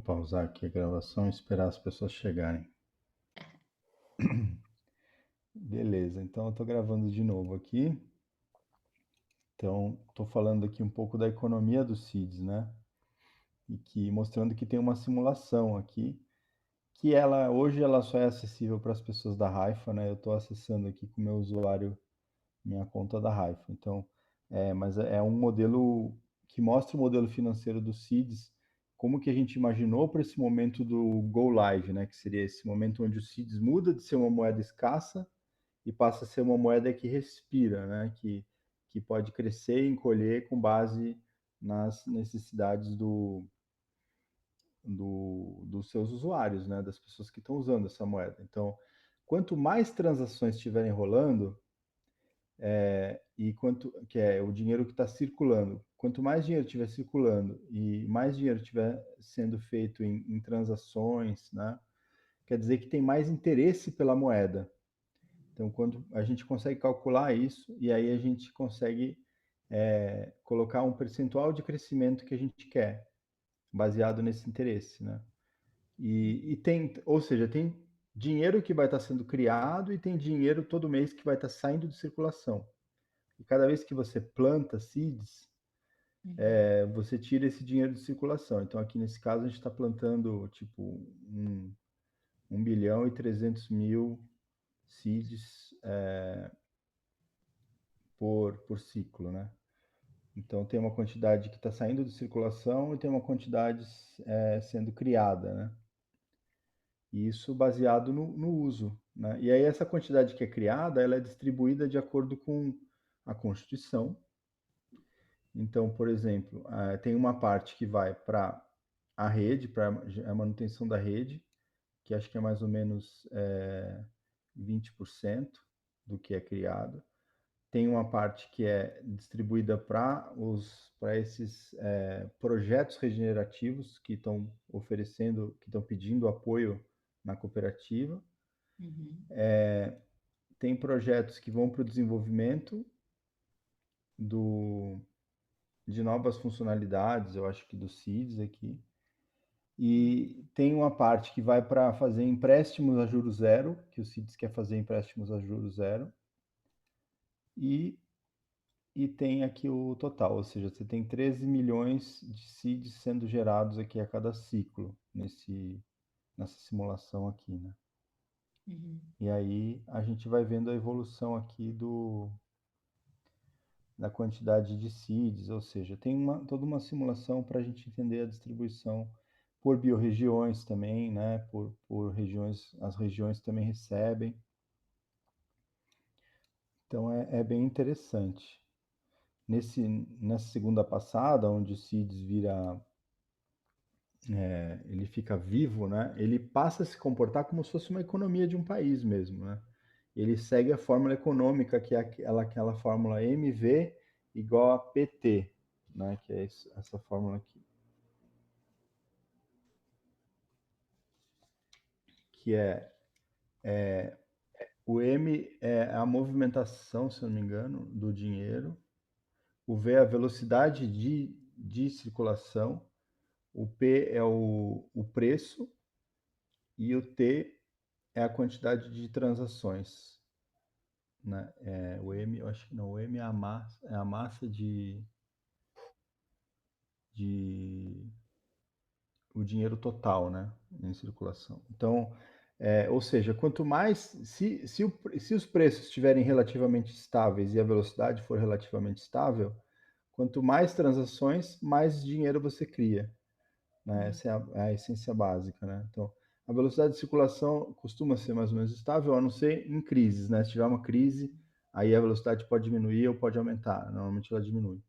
Vou pausar aqui a gravação e esperar as pessoas chegarem. Beleza, então eu estou gravando de novo aqui. Então, estou falando aqui um pouco da economia dos seeds, né? E que mostrando que tem uma simulação aqui, que ela hoje ela só é acessível para as pessoas da Haifa, né? Eu estou acessando aqui com o meu usuário, minha conta da Haifa. Então, mas é um modelo que mostra o modelo financeiro dos seeds, como que a gente imaginou para esse momento do go live, né? Que seria esse momento onde o seeds muda de ser uma moeda escassa e passa a ser uma moeda que respira, né? Que pode crescer e encolher com base nas necessidades dos seus usuários, né? Das pessoas que estão usando essa moeda. Então, quanto mais transações estiverem rolando, e quanto que é o dinheiro que está circulando, quanto mais dinheiro estiver circulando e mais dinheiro estiver sendo feito em transações, né? Quer dizer que tem mais interesse pela moeda. Então, quando a gente consegue calcular isso, e aí a gente consegue colocar um percentual de crescimento que a gente quer, baseado nesse interesse, né? E tem, ou seja, tem dinheiro que vai estar sendo criado e tem dinheiro todo mês que vai estar saindo de circulação. E cada vez que você planta seeds, você tira esse dinheiro de circulação. Então, aqui nesse caso, a gente está plantando tipo 1 bilhão e 300 mil seeds por ciclo, né? Então tem uma quantidade que está saindo de circulação e tem uma quantidade sendo criada, né? E isso baseado no uso, né? E aí essa quantidade que é criada, ela é distribuída de acordo com a Constituição. Então, por exemplo, tem uma parte que vai para a rede, para a manutenção da rede, que acho que é mais ou menos 20% do que é criado. Tem uma parte que é distribuída para esses projetos regenerativos que estão oferecendo, que estão pedindo apoio na cooperativa. Uhum. Tem projetos que vão para o desenvolvimento do, de novas funcionalidades, eu acho que do CIDS aqui. E tem uma parte que vai para fazer empréstimos a juros zero, que o CIDS quer fazer empréstimos a juros zero. E tem aqui o total, ou seja, você tem 13 milhões de seeds sendo gerados aqui a cada ciclo nessa simulação aqui, né? Uhum. E aí a gente vai vendo a evolução aqui da quantidade de seeds, ou seja, tem toda uma simulação para a gente entender a distribuição por biorregiões também, né? Por regiões, as regiões também recebem. Então é bem interessante. Nessa segunda passada, onde o seeds vira ele fica vivo, né? Ele passa a se comportar como se fosse uma economia de um país mesmo, né? Ele segue a fórmula econômica, que é aquela fórmula MV igual a PT, né? Que é essa fórmula aqui. Que o M é a movimentação, se eu não me engano, do dinheiro. O V é a velocidade de circulação. O P é o preço. E o T é a quantidade de transações. Né? O M, eu acho que não, o M é a massa de o dinheiro total, né, em circulação. Então, ou seja, quanto mais, se os preços estiverem relativamente estáveis e a velocidade for relativamente estável, quanto mais transações, mais dinheiro você cria. Né? Uhum. Essa é a essência básica, né? Então, a velocidade de circulação costuma ser mais ou menos estável, a não ser em crises, né? Se tiver uma crise, aí a velocidade pode diminuir ou pode aumentar. Normalmente ela diminui.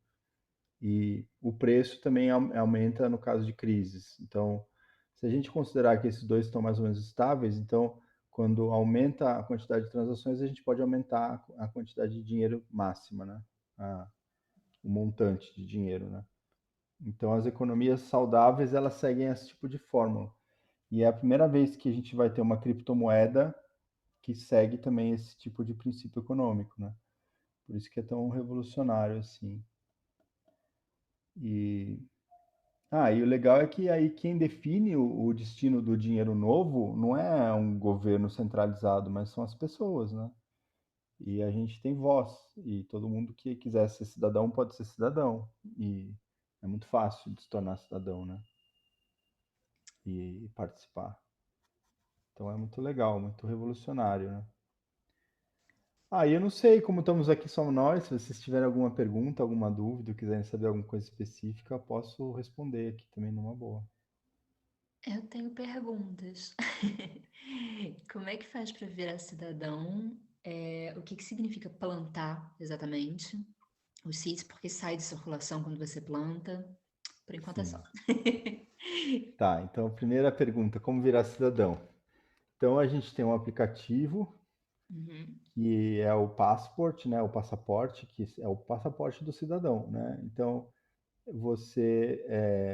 E o preço também aumenta no caso de crises. Então, se a gente considerar que esses dois estão mais ou menos estáveis, então, quando aumenta a quantidade de transações, a gente pode aumentar a quantidade de dinheiro máxima, né? O montante de dinheiro, né? Então, as economias saudáveis, elas seguem esse tipo de fórmula. E é a primeira vez que a gente vai ter uma criptomoeda que segue também esse tipo de princípio econômico, né? Por isso que é tão revolucionário assim. E E o legal é que aí quem define o destino do dinheiro novo não é um governo centralizado, mas são as pessoas, né? E a gente tem voz, e todo mundo que quiser ser cidadão pode ser cidadão. E é muito fácil de se tornar cidadão, né? E participar. Então é muito legal, muito revolucionário, né? Eu não sei, como estamos aqui só nós, se vocês tiverem alguma pergunta, alguma dúvida, quiserem saber alguma coisa específica, eu posso responder aqui também numa boa. Eu tenho perguntas. Como é que faz para virar cidadão? O que que significa plantar exatamente? Os seeds, porque sai de circulação quando você planta? Por enquanto é Sim. só. Tá, então primeira pergunta, como virar cidadão? Então a gente tem um aplicativo Uhum, que é o Passport, né? O passaporte, que é o passaporte do cidadão, né? Então você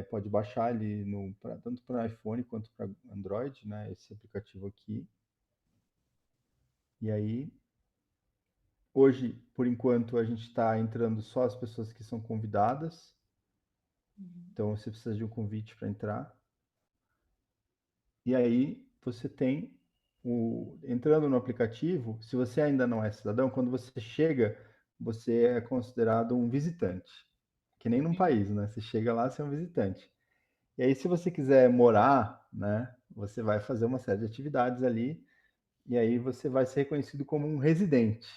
pode baixar ele tanto para iPhone quanto para Android, né? Esse aplicativo aqui. E aí, hoje, por enquanto, a gente está entrando só as pessoas que são convidadas. uhum, Então você precisa de um convite para entrar. E aí você tem entrando no aplicativo, se você ainda não é cidadão, quando você chega, você é considerado um visitante. Que nem num uhum. país, né? Você chega lá, você é um visitante. E aí, se você quiser morar, né, você vai fazer uma série de atividades ali, e aí você vai ser reconhecido como um residente,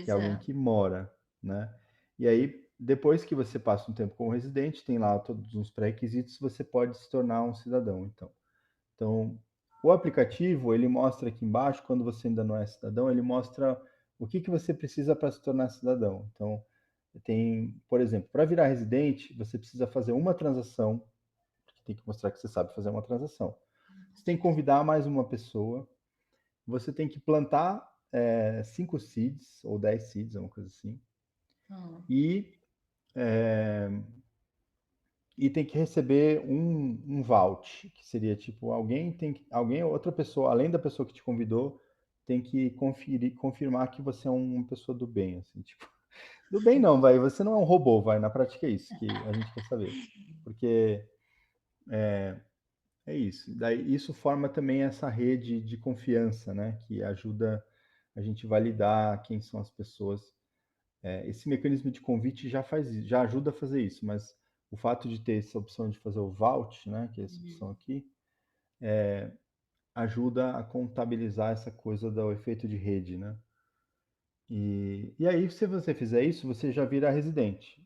que é Pois alguém é. que mora, né? E aí, depois que você passa um tempo como residente, tem lá todos os pré-requisitos, você pode se tornar um cidadão, então, o aplicativo, ele mostra aqui embaixo, quando você ainda não é cidadão, ele mostra o que você precisa para se tornar cidadão. Então, tem, por exemplo, para virar residente, você precisa fazer uma transação, tem que mostrar que você sabe fazer uma transação. Você tem que convidar mais uma pessoa, você tem que plantar 5 seeds, ou 10 seeds, uma coisa assim, Ah, e, é, e tem que receber um vault, que seria tipo, alguém, outra pessoa, além da pessoa que te convidou, tem que confirmar que você é uma pessoa do bem, assim, tipo, do bem não, vai, você não é um robô, vai, na prática é isso que a gente quer saber, porque é isso. Daí isso forma também essa rede de confiança, né, que ajuda a gente validar quem são as pessoas. Esse mecanismo de convite já faz isso, já ajuda a fazer isso, mas o fato de ter essa opção de fazer o vault, né, que é essa opção uhum, aqui, ajuda a contabilizar essa coisa do efeito de rede, né? E aí, se você fizer isso, você já vira residente.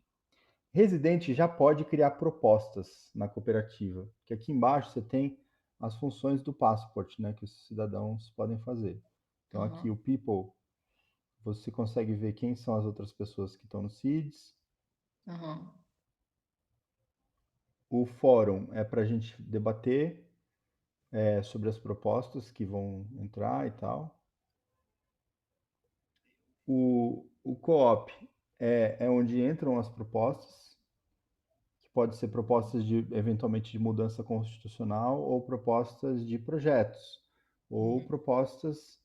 Residente já pode criar propostas na cooperativa, que aqui embaixo você tem as funções do Passport, né, que os cidadãos podem fazer. Então aqui aham, o People, você consegue ver quem são as outras pessoas que estão no CIDS. aham, O fórum é para a gente debater sobre as propostas que vão entrar e tal. O co-op é onde entram as propostas, que pode ser propostas de eventualmente de mudança constitucional ou propostas de projetos, ou uhum, propostas.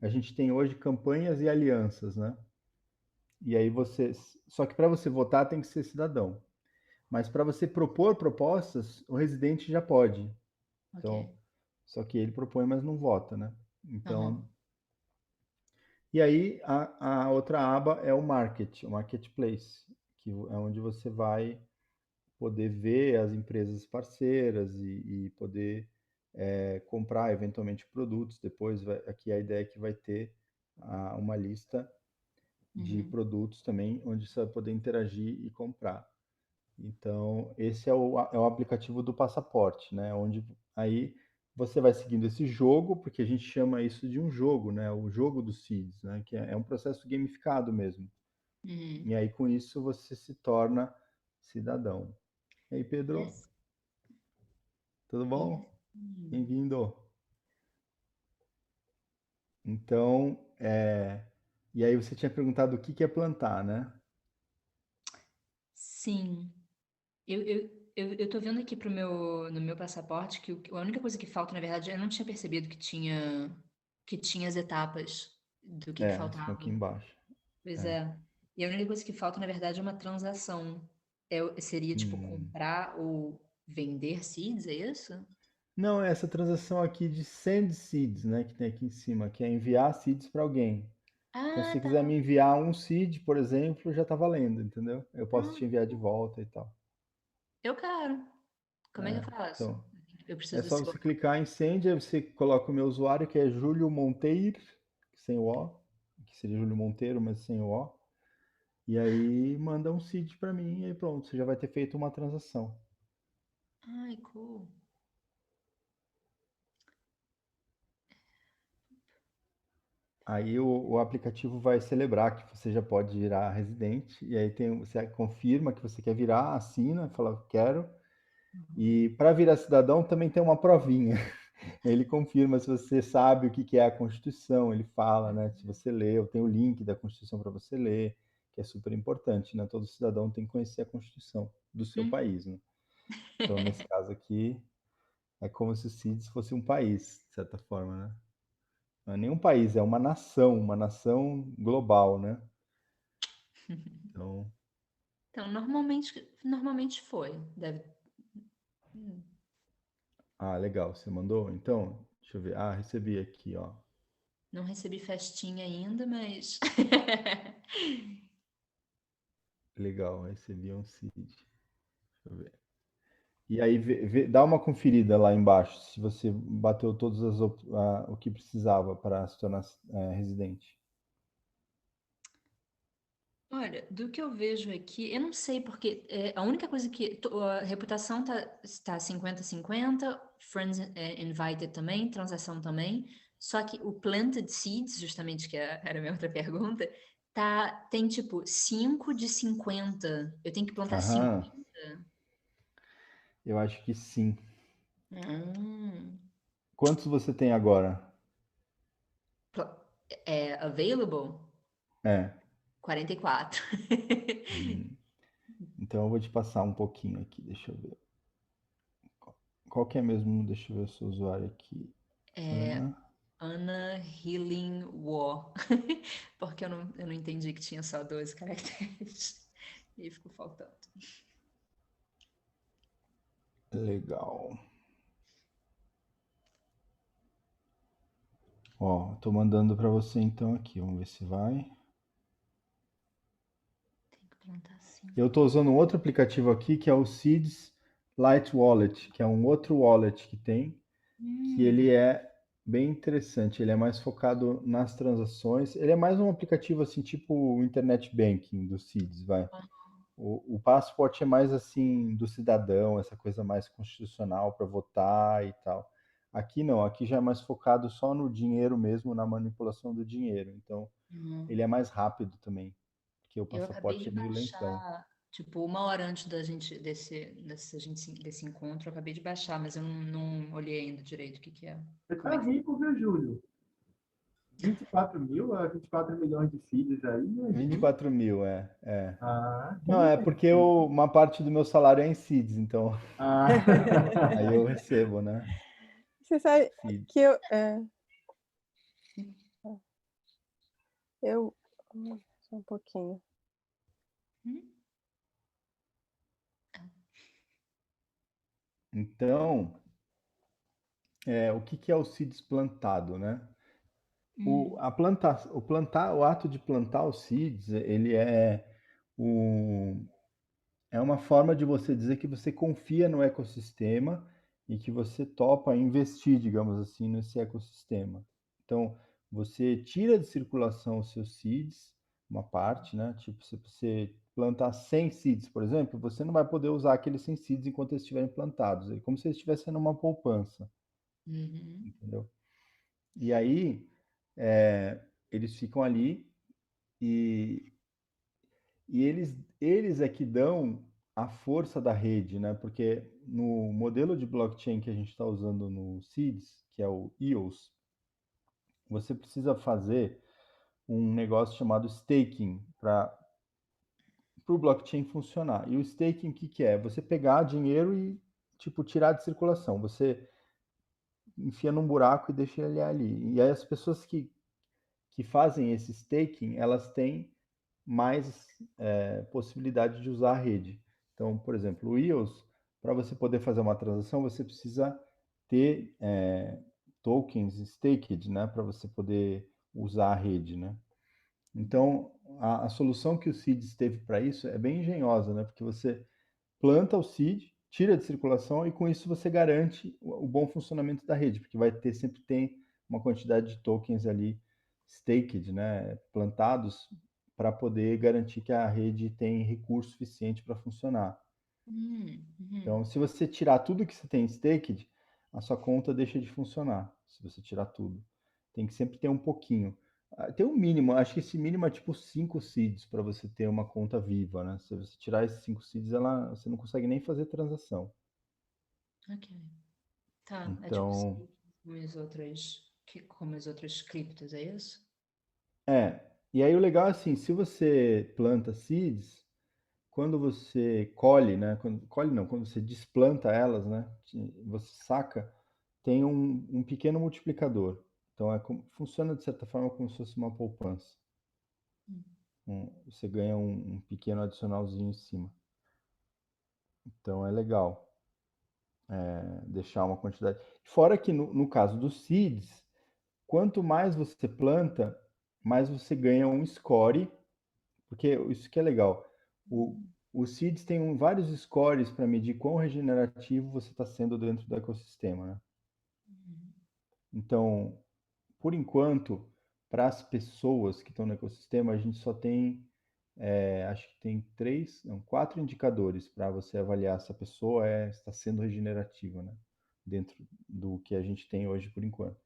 A gente tem hoje campanhas e alianças, né? E aí só que para você votar tem que ser cidadão. Mas para você propor propostas, o residente já pode. ok, Então, só que ele propõe, mas não vota, né? Então, aham, e aí a outra aba é o marketplace, que é onde você vai poder ver as empresas parceiras e poder comprar eventualmente produtos. Depois, aqui a ideia é que vai ter uma lista de uhum, produtos também, onde você vai poder interagir e comprar. Então, esse é o aplicativo do passaporte, né? Onde aí você vai seguindo esse jogo, porque a gente chama isso de um jogo, né? O jogo dos seeds, né? Que é um processo gamificado mesmo. uhum. E aí, com isso, você se torna cidadão. E aí, Pedro, Yes, tudo yes. bom? Bem-vindo. Então, e aí você tinha perguntado o que é plantar, né? Sim. Eu tô vendo aqui no meu passaporte que a única coisa que falta, na verdade, eu não tinha percebido que tinha as etapas do que Estão aqui faltava. embaixo. Pois É. é. E a única coisa que falta, na verdade, é uma transação. Seria tipo Hum. comprar ou vender seeds, é isso? Não, é essa transação aqui de send seeds, né, que tem aqui em cima, que é enviar seeds para alguém. Então, se Ah, você quiser tá. me enviar um seed, por exemplo, já está valendo, entendeu? Eu posso Ah, te enviar de volta e tal. eu quero. Como é que eu É, faço? então, Eu é preciso do só seu. você clicar em send, aí você coloca o meu usuário, que é Júlio Monteiro, sem o O, que seria Júlio Monteiro, mas sem o O. E aí manda um seed para mim e aí pronto, você já vai ter feito uma transação. Ai, cool. Aí o aplicativo vai celebrar que você já pode virar residente, e aí você confirma que você quer virar, assina, fala quero. E para virar cidadão também tem uma provinha. Ele confirma se você sabe o que é a Constituição, ele fala, né? Se você leu, tem o link da Constituição para você ler, que é super importante, né? Todo cidadão tem que conhecer a Constituição do seu Hum. país, né? Então, nesse caso aqui, é como se o CIDES fosse um país, de certa forma, né? Não é nem um país, é uma nação global, né? Então, Então, normalmente foi. Deve. Hum, legal, você mandou? Então, deixa eu ver. Recebi aqui, ó. Não recebi festinha ainda, mas. Legal, recebi um CID. Deixa eu ver. E aí, dá uma conferida lá embaixo, se você bateu todas o que precisava para se tornar residente. Olha, do que eu vejo aqui, eu não sei porque a única coisa que a reputação está 50-50, friends invited também, transação também. Só que o planted seeds, justamente que era a minha outra pergunta, tem tipo 5 de 50. Eu tenho que plantar 5. Aham, eu acho que sim. Hum. Quantos você tem agora? Pla- Available? É. 44. hum, Então eu vou te passar um pouquinho aqui, deixa eu ver. Qual que é mesmo? Deixa eu ver o seu usuário aqui. É, Ana. Ana Healing War. Porque eu não entendi que tinha só 12 caracteres. E aí ficou faltando. Legal. Ó, tô mandando para você então aqui, vamos ver se vai. Tem que plantar 5. Eu estou usando um outro aplicativo aqui que é o Seeds Lite Wallet, que é um outro wallet que tem, que ele é bem interessante. Ele é mais focado nas transações. Ele é mais um aplicativo assim, tipo o Internet Banking do Seeds, vai. O Passport é mais assim do cidadão, essa coisa mais constitucional para votar e tal. Aqui não, aqui já é mais focado só no dinheiro mesmo, na manipulação do dinheiro. Então, ele é mais rápido também, porque o Eu acabei passaporte de é meio lentão. baixar, tipo, 1 hora antes desse encontro, eu acabei de baixar, mas eu não olhei ainda direito o que que é. Você Como tá é que. rico, viu, Júlio? 24 mil, 24 milhões de filhos aí, é gente. 24 mil, é. Ah, Não, é tem porque uma parte do meu salário é em seeds, então Ah, aí eu recebo, né? Você sabe Seeds. que eu só um pouquinho. Hum? Então, o que que é o seeds plantado, né? Hum. O ato de plantar os seeds, ele o, é uma forma de você dizer que você confia no ecossistema e que você topa investir, digamos assim, nesse ecossistema. Então, você tira de circulação os seus seeds, uma parte, né? Tipo, se você plantar 100 seeds, por exemplo, você não vai poder usar aqueles 100 seeds enquanto eles estiverem plantados. É como se eles estivessem numa poupança, Uhum. entendeu? E aí, é, eles ficam ali e, eles é que dão a força da rede, né? Porque no modelo de blockchain que a gente está usando no Seeds, que é o EOS, você precisa fazer um negócio chamado staking para o blockchain funcionar. E o staking, o que, que é? Você pegar dinheiro e tipo tirar de circulação. Você enfia num buraco e deixa ele ali. E aí as pessoas que fazem esse staking, elas têm mais possibilidade de usar a rede. Então, por exemplo, o EOS, para você poder fazer uma transação, você precisa ter tokens staked, né, para você poder usar a rede, né? Então, a solução que o Seeds teve para isso é bem engenhosa, né? Porque você planta o seed, tira de circulação e com isso você garante o bom funcionamento da rede, porque sempre tem uma quantidade de tokens ali staked, né, plantados para poder garantir que a rede tem recurso suficiente para funcionar. Então, se você tirar tudo que você tem staked, a sua conta deixa de funcionar. Se você tirar tudo, tem que sempre ter um pouquinho. Tem um mínimo, acho que esse mínimo é tipo 5 seeds para você ter uma conta viva, né? Se você tirar esses 5 seeds, você não consegue nem fazer transação. Ok. Tá, é tipo Então, como as outras criptos, é isso? e aí o legal é assim, se você planta seeds, quando você colhe, né? Colhe não, quando você desplanta elas, né? Você saca, tem um pequeno multiplicador. Então funciona de certa forma como se fosse uma poupança. Você ganha um pequeno adicionalzinho em cima. Então é legal deixar uma quantidade. Fora que no caso dos seeds, quanto mais você planta, mais você ganha um score, porque isso que é legal. Os seeds têm vários scores para medir quão regenerativo você está sendo dentro do ecossistema, né? Então, por enquanto, para as pessoas que estão no ecossistema, a gente só tem, acho que tem 4 indicadores para você avaliar se a pessoa está sendo regenerativa, né? Dentro do que a gente tem hoje por enquanto.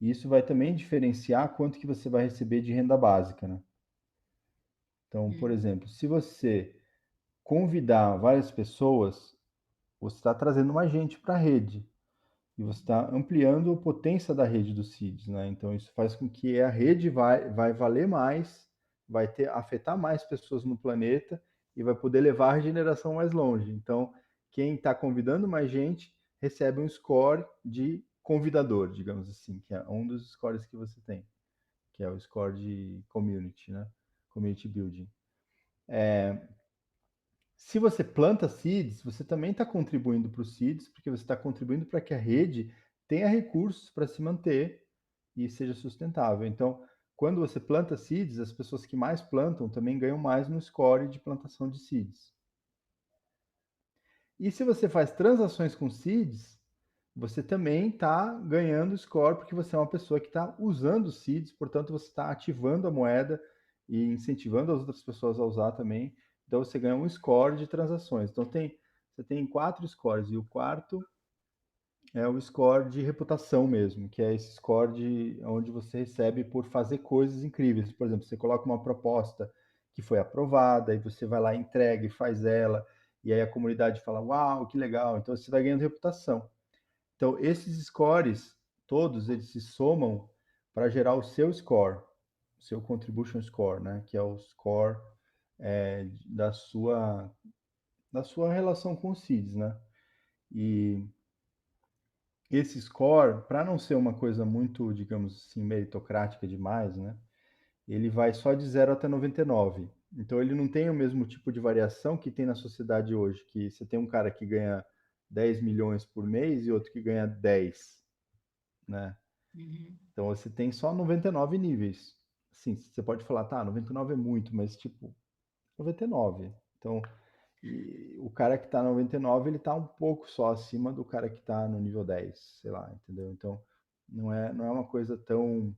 E isso vai também diferenciar quanto que você vai receber de renda básica, né? Então, por exemplo, se você convidar várias pessoas, você está trazendo mais gente para a rede e você está ampliando a potência da rede dos seeds, né? Então isso faz com que a rede vai valer mais, afetar mais pessoas no planeta e vai poder levar a regeneração mais longe. Então quem está convidando mais gente recebe um score de convidador, digamos assim, que é um dos scores que você tem, que é o score de community, né? Community building. Se você planta seeds, você também está contribuindo para os seeds, porque você está contribuindo para que a rede tenha recursos para se manter e seja sustentável. Então, quando você planta seeds, as pessoas que mais plantam também ganham mais no score de plantação de seeds. E se você faz transações com seeds, você também está ganhando score, porque você é uma pessoa que está usando seeds, portanto, você está ativando a moeda e incentivando as outras pessoas a usar também. Então, você ganha um score de transações. Então, você tem 4 scores, e o quarto é o score de reputação mesmo, que é esse score onde você recebe por fazer coisas incríveis. Por exemplo, você coloca uma proposta que foi aprovada, e você vai lá, entrega e faz ela, e aí a comunidade fala, uau, que legal. Então, você vai ganhando reputação. Então, esses scores, todos eles se somam para gerar o seu score, o seu contribution score, né? Que é o score da sua relação com os seeds, né? E esse score, para não ser uma coisa muito, digamos assim, meritocrática demais, né? Ele vai só de 0 até 99. Então, ele não tem o mesmo tipo de variação que tem na sociedade hoje, que você tem um cara que ganha 10 milhões por mês e outro que ganha 10, né? Então você tem só 99 níveis. Sim, você pode falar, tá, 99 é muito, mas tipo, 99. Então, o cara que tá no 99, ele tá um pouco só acima do cara que tá no nível 10, sei lá, entendeu? Então, não é uma coisa tão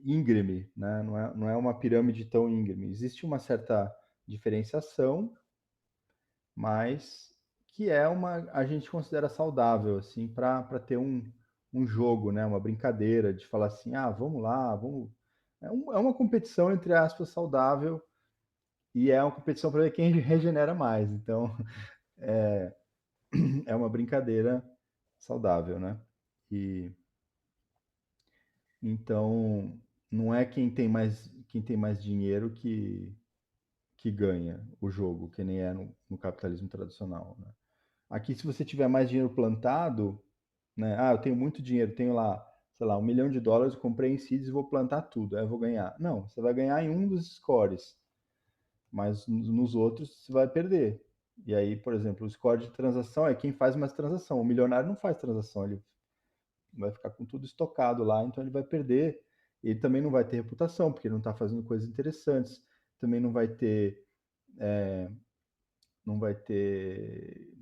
íngreme, né? Não é uma pirâmide tão íngreme. Existe uma certa diferenciação, mas que a gente considera saudável, assim, para ter um jogo, né? Uma brincadeira de falar assim, vamos lá, vamos. É uma competição, entre aspas, saudável, e é uma competição para ver quem regenera mais. Então, é uma brincadeira saudável, né? E então não é quem tem mais dinheiro que ganha o jogo, que nem é no capitalismo tradicional, né? Aqui, se você tiver mais dinheiro plantado, né? Eu tenho muito dinheiro, tenho lá, sei lá, $1 milhão, comprei em seeds e vou plantar tudo, aí eu vou ganhar. Não, você vai ganhar em um dos scores, mas nos outros você vai perder. E aí, por exemplo, o score de transação é quem faz mais transação. O milionário não faz transação, ele vai ficar com tudo estocado lá, então ele vai perder. Ele também não vai ter reputação, porque ele não está fazendo coisas interessantes. Também não vai ter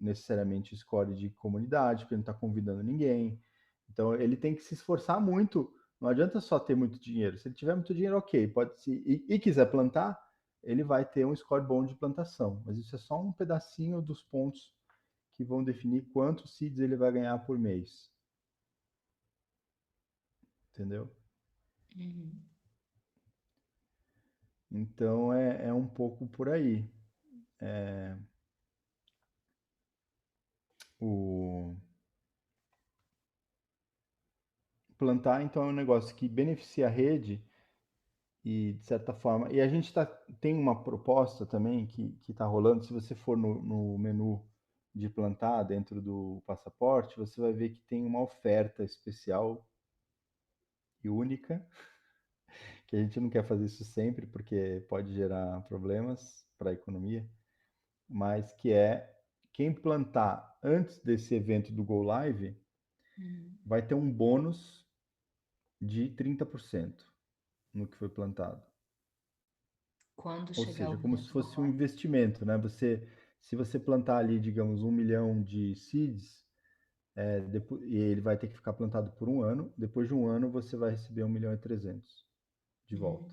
necessariamente score de comunidade, porque ele não está convidando ninguém. Então ele tem que se esforçar muito. Não adianta só ter muito dinheiro. Se ele tiver muito dinheiro, ok, pode se e quiser plantar, ele vai ter um score bom de plantação. Mas isso é só um pedacinho dos pontos que vão definir quantos seeds ele vai ganhar por mês. Entendeu? Uhum. Então é um pouco por aí. O plantar, então, é um negócio que beneficia a rede e, de certa forma, e a gente tem uma proposta também que está rolando. Se você for no menu de plantar dentro do passaporte, você vai ver que tem uma oferta especial e única, que a gente não quer fazer isso sempre, porque pode gerar problemas para a economia, mas que é quem plantar antes desse evento do Go Live Uhum. vai ter um bônus de 30% no que foi plantado. Quando Ou chegar o seja, como se momento do fosse um live. investimento, né? Se você plantar ali, digamos, 1 milhão de seeds, e ele vai ter que ficar plantado por um ano. Depois de um ano, você vai receber 1.300.000 de volta.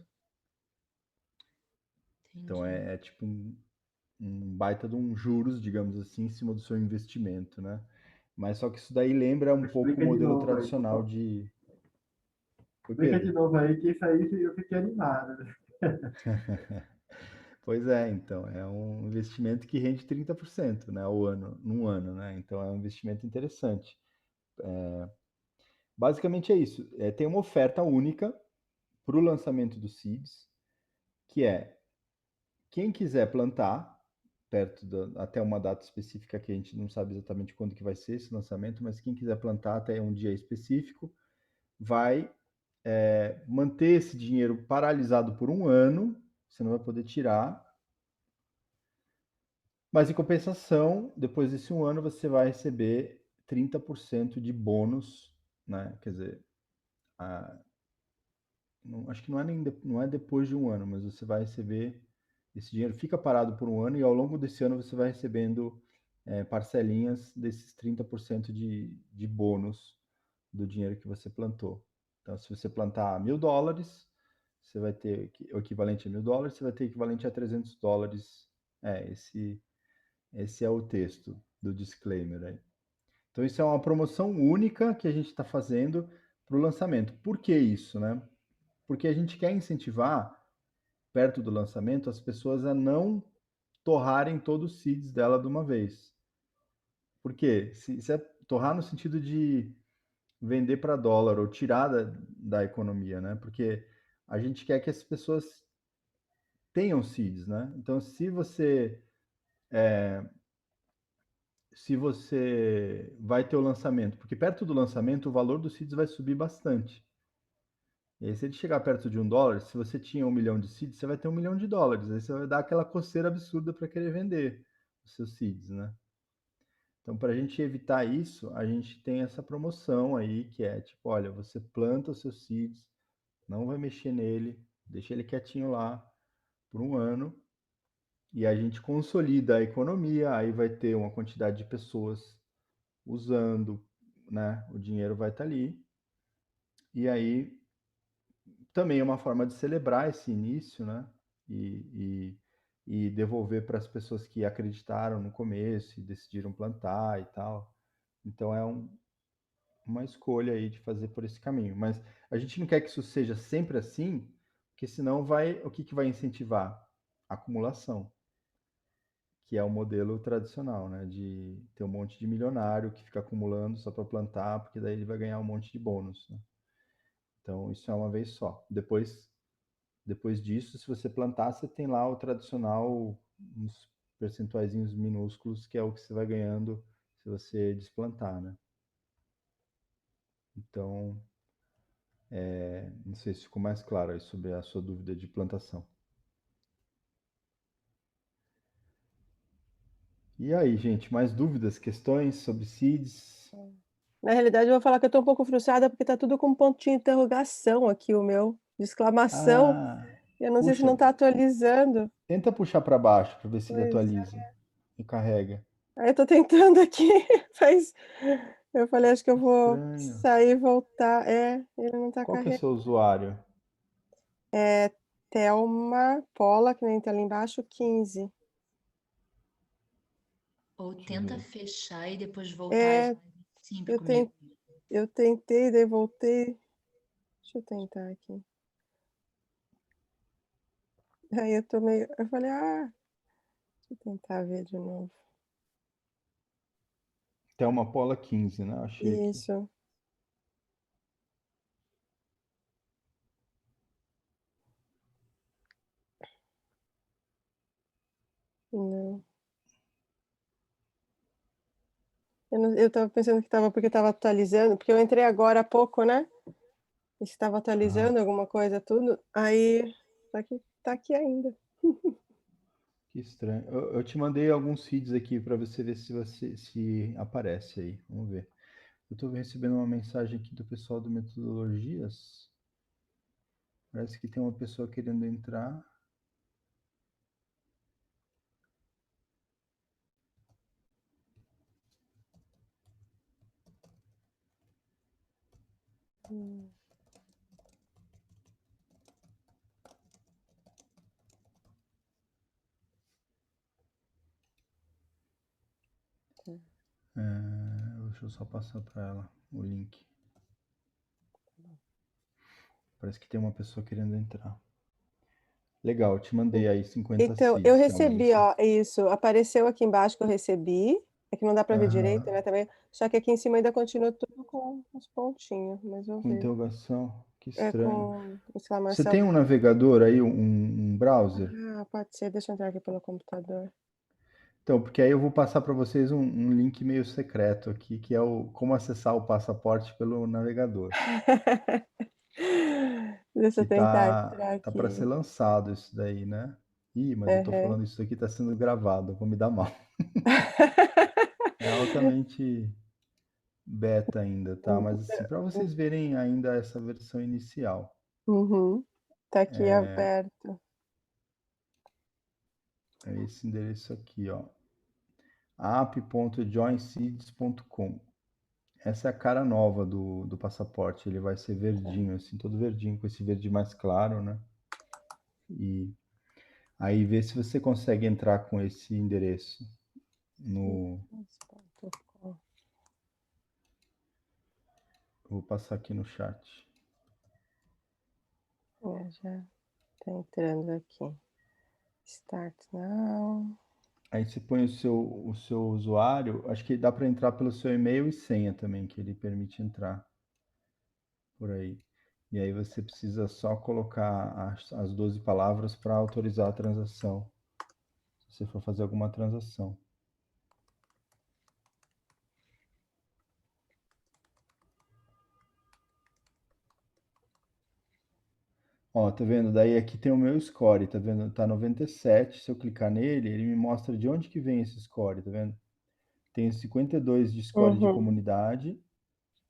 Então Entendi. é tipo um baita de um juros, digamos assim, em cima do seu investimento, né? Mas só que isso daí lembra um pouco o Explica de modelo novo aí, por tradicional favor. de. Oi, Explica de Pedro? novo aí, que isso aí eu fiquei animado, né? Pois é, então, é um investimento que rende 30%, né, ao ano, num ano, né? Então é um investimento interessante. Basicamente é isso. Tem uma oferta única para o lançamento do Seeds, que é quem quiser plantar até uma data específica que a gente não sabe exatamente quando que vai ser esse lançamento, mas quem quiser plantar até um dia específico vai manter esse dinheiro paralisado por um ano, você não vai poder tirar, mas em compensação, depois desse um ano você vai receber 30% de bônus, né? Quer dizer, a, não, acho que não é depois de um ano, mas você vai receber esse dinheiro, fica parado por um ano e ao longo desse ano você vai recebendo parcelinhas desses 30% de bônus do dinheiro que você plantou. Então, se você plantar $1.000, você vai ter o equivalente a $1.000, você vai ter o equivalente a $300. Esse é o texto do disclaimer aí. Então, isso é uma promoção única que a gente está fazendo para o lançamento. Por que isso, né? Porque a gente quer incentivar, perto do lançamento, as pessoas a não torrarem todos os seeds dela de uma vez. Por quê? Se é torrar no sentido de vender para dólar ou tirar da economia, né? Porque a gente quer que as pessoas tenham seeds, né? Então, se você vai ter o lançamento, porque perto do lançamento o valor dos seeds vai subir bastante. E aí, se ele chegar perto de $1, se você tinha 1 milhão de seeds, você vai ter $1 milhão. Aí você vai dar aquela coceira absurda para querer vender os seus seeds, né? Então, para a gente evitar isso, a gente tem essa promoção aí, que é tipo, olha, você planta os seus seeds, não vai mexer nele, deixa ele quietinho lá por um ano, e a gente consolida a economia, aí vai ter uma quantidade de pessoas usando, né? O dinheiro vai estar ali, e aí também é uma forma de celebrar esse início, né? E devolver para as pessoas que acreditaram no começo e decidiram plantar e tal. Então é uma escolha aí de fazer por esse caminho. Mas a gente não quer que isso seja sempre assim, porque senão o que vai incentivar? Acumulação, que é o modelo tradicional, né? De ter um monte de milionário que fica acumulando só para plantar, porque daí ele vai ganhar um monte de bônus, né? Então isso é uma vez só. Depois disso, se você plantar, você tem lá o tradicional, uns percentuaizinhos minúsculos, que é o que você vai ganhando se você desplantar, né? Então, não sei se ficou mais claro aí sobre a sua dúvida de plantação. E aí, gente, mais dúvidas, questões sobre seeds? Na realidade, eu vou falar que eu tô um pouco frustrada, porque tá tudo com pontinho de interrogação aqui, o meu, de exclamação. Ah, Eu não sei se puxa, não tá atualizando. tenta puxar para baixo para ver se ele Pois atualiza e carrega. Aí eu tô tentando aqui, mas eu falei, acho que eu vou Estranho. sair e voltar. É, ele não tá Qual que é o carregando. seu usuário? É Thelma Pola, que nem tá ali embaixo, 15. Ou Deixa eu tenta ver. fechar e depois voltar É, sempre eu, comigo. ten, eu tentei, daí voltei. Deixa eu tentar aqui. Aí eu tô meio. Eu falei, deixa eu tentar ver de novo. Thelma Pola 15, né? Achei aqui. Isso. Não. Eu tava pensando que tava porque tava atualizando, porque eu entrei agora há pouco, né? Estava Ah, atualizando alguma coisa, tudo. Aí, tá aqui ainda. que estranho. Eu te mandei alguns feeds aqui para você ver se aparece aí. Vamos ver. Eu estou recebendo uma mensagem aqui do pessoal do Metodologias. Parece que tem uma pessoa querendo entrar. Hum, tá. Deixa eu só passar para ela o link. Parece que tem uma pessoa querendo entrar. Legal, te mandei aí 50 Então, eu seeds, Thelma. recebi, ó, isso. Apareceu aqui embaixo que eu recebi. É que não dá para ver direito, Aham. né, também. Só que aqui em cima ainda continua tudo com os pontinhos, mas eu Com vejo. interrogação. Que É estranho. com Você exclamação. tem um navegador aí, um browser? Pode ser. Deixa eu entrar aqui pelo computador. Então, porque aí eu vou passar para vocês um link meio secreto aqui, que é o como acessar o passaporte pelo navegador, Deixa que eu tentar tá entrar tá para ser aqui. lançado isso daí, né? Ih, mas eu tô Aham. falando isso aqui tá sendo gravado, eu vou me dar mal. É altamente beta ainda, tá? Mas assim, para vocês verem ainda essa versão inicial. Uhum. Tá aqui aberto. É esse endereço aqui, ó. app.joinseeds.com. Essa é a cara nova do passaporte. Ele vai ser verdinho, assim, todo verdinho, com esse verde mais claro, né? E aí vê se você consegue entrar com esse endereço no. Vou passar aqui no chat. Já tá entrando aqui. Start now. Aí você põe o seu usuário. Acho que dá para entrar pelo seu e-mail e senha também, que ele permite entrar por aí. E aí você precisa só colocar as 12 palavras para autorizar a transação, se você for fazer alguma transação. Ó, tá vendo? Daí aqui tem o meu score, tá vendo? Tá 97. Se eu clicar nele, ele me mostra de onde que vem esse score, tá vendo? Tenho 52 de score de Uhum. comunidade,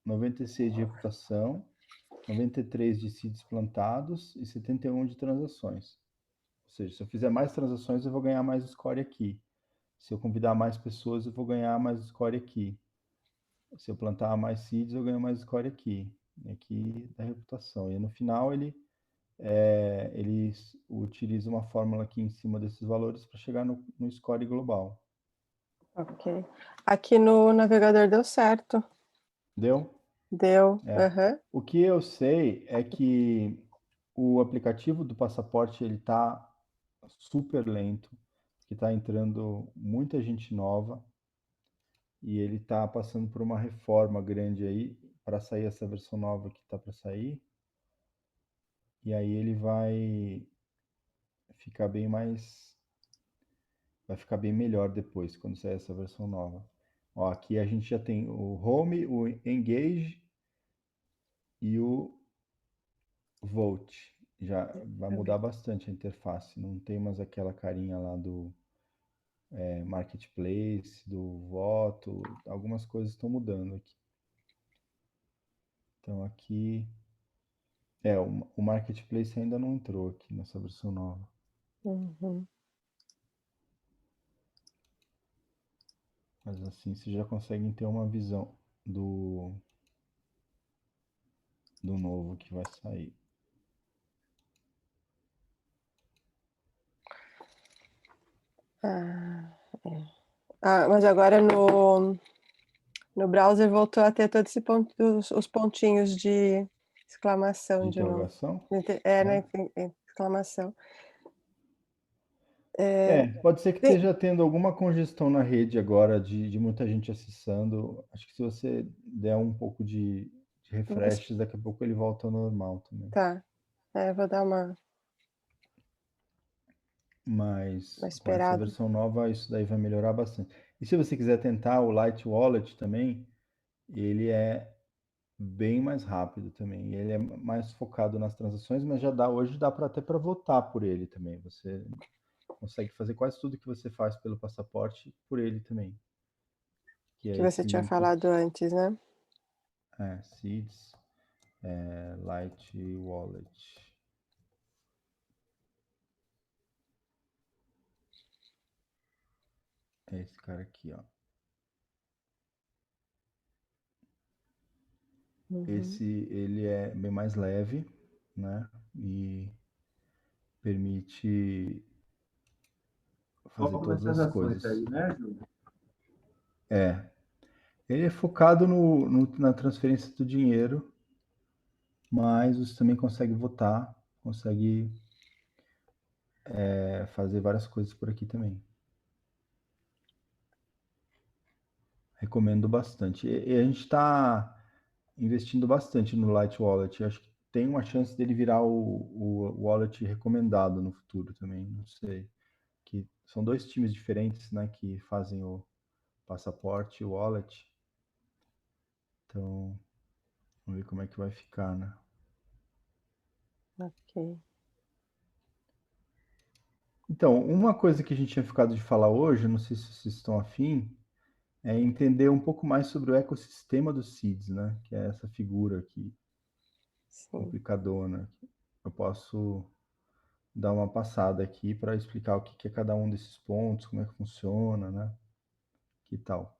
96 de reputação, 93 de seeds plantados e 71 de transações. Ou seja, se eu fizer mais transações, eu vou ganhar mais score aqui. Se eu convidar mais pessoas, eu vou ganhar mais score aqui. Se eu plantar mais seeds, eu ganho mais score aqui. Aqui da reputação. E no final ele utiliza uma fórmula aqui em cima desses valores para chegar no score global. Ok. Aqui no navegador deu certo. Deu? Deu. É. Aham. O que eu sei é que o aplicativo do passaporte ele está super lento, que está entrando muita gente nova e ele está passando por uma reforma grande aí para sair essa versão nova que está para sair. E aí ele ficar bem mais, vai ficar bem melhor depois quando sair essa versão nova. Ó, aqui a gente já tem o Home, o Engage e o Volt. Já vai mudar bastante a interface. Não tem mais aquela carinha lá marketplace, do voto, algumas coisas estão mudando aqui. Então aqui, o marketplace ainda não entrou aqui nessa versão nova. Uhum. Mas assim vocês já conseguem ter uma visão do novo que vai sair. Mas agora no browser voltou a ter todos os pontinhos de exclamação De de novo. interrogação? Né? Exclamação. Pode ser que esteja tendo alguma congestão na rede agora de muita gente acessando. Acho que se você der um pouco de refreshes, daqui a pouco ele volta ao normal também. Tá. Vou dar uma Mas com essa esperada. versão nova, isso daí vai melhorar bastante. E se você quiser tentar o Light Wallet também, ele é bem mais rápido também. Ele é mais focado nas transações, mas hoje dá até para votar por ele também. Você consegue fazer quase tudo que você faz pelo passaporte por ele também. Que você tinha falado antes, né? Seeds, Light Wallet. É esse cara aqui, ó. Ele é bem mais leve, né? E permite fazer todas as coisas. Aí, né, Júlio? Ele é focado na transferência do dinheiro, mas você também consegue votar, consegue fazer várias coisas por aqui também. Recomendo bastante. E a gente está investindo bastante no Light Wallet. Acho que tem uma chance dele virar o wallet recomendado no futuro também. Não sei. Que são dois times diferentes, né, que fazem o passaporte e o wallet. Então, vamos ver como é que vai ficar, né? Ok. Então, uma coisa que a gente tinha ficado de falar hoje, não sei se vocês estão afim, é entender um pouco mais sobre o ecossistema dos seeds, né? Que é essa figura aqui, complicadona. Eu posso dar uma passada aqui para explicar o que é cada um desses pontos, como é que funciona, né? Que tal?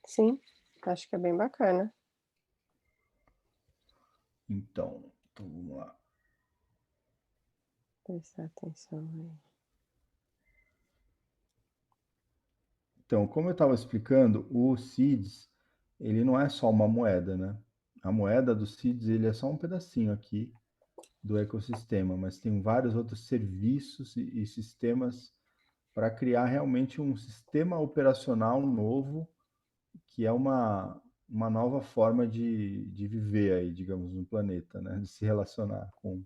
Sim, acho que é bem bacana. Então vamos lá. Prestar atenção aí. Então, como eu estava explicando, o seeds, ele não é só uma moeda, né? A moeda do seeds, ele é só um pedacinho aqui do ecossistema, mas tem vários outros serviços e sistemas para criar realmente um sistema operacional novo, que é uma nova forma de viver aí, digamos, no planeta, né? De se relacionar com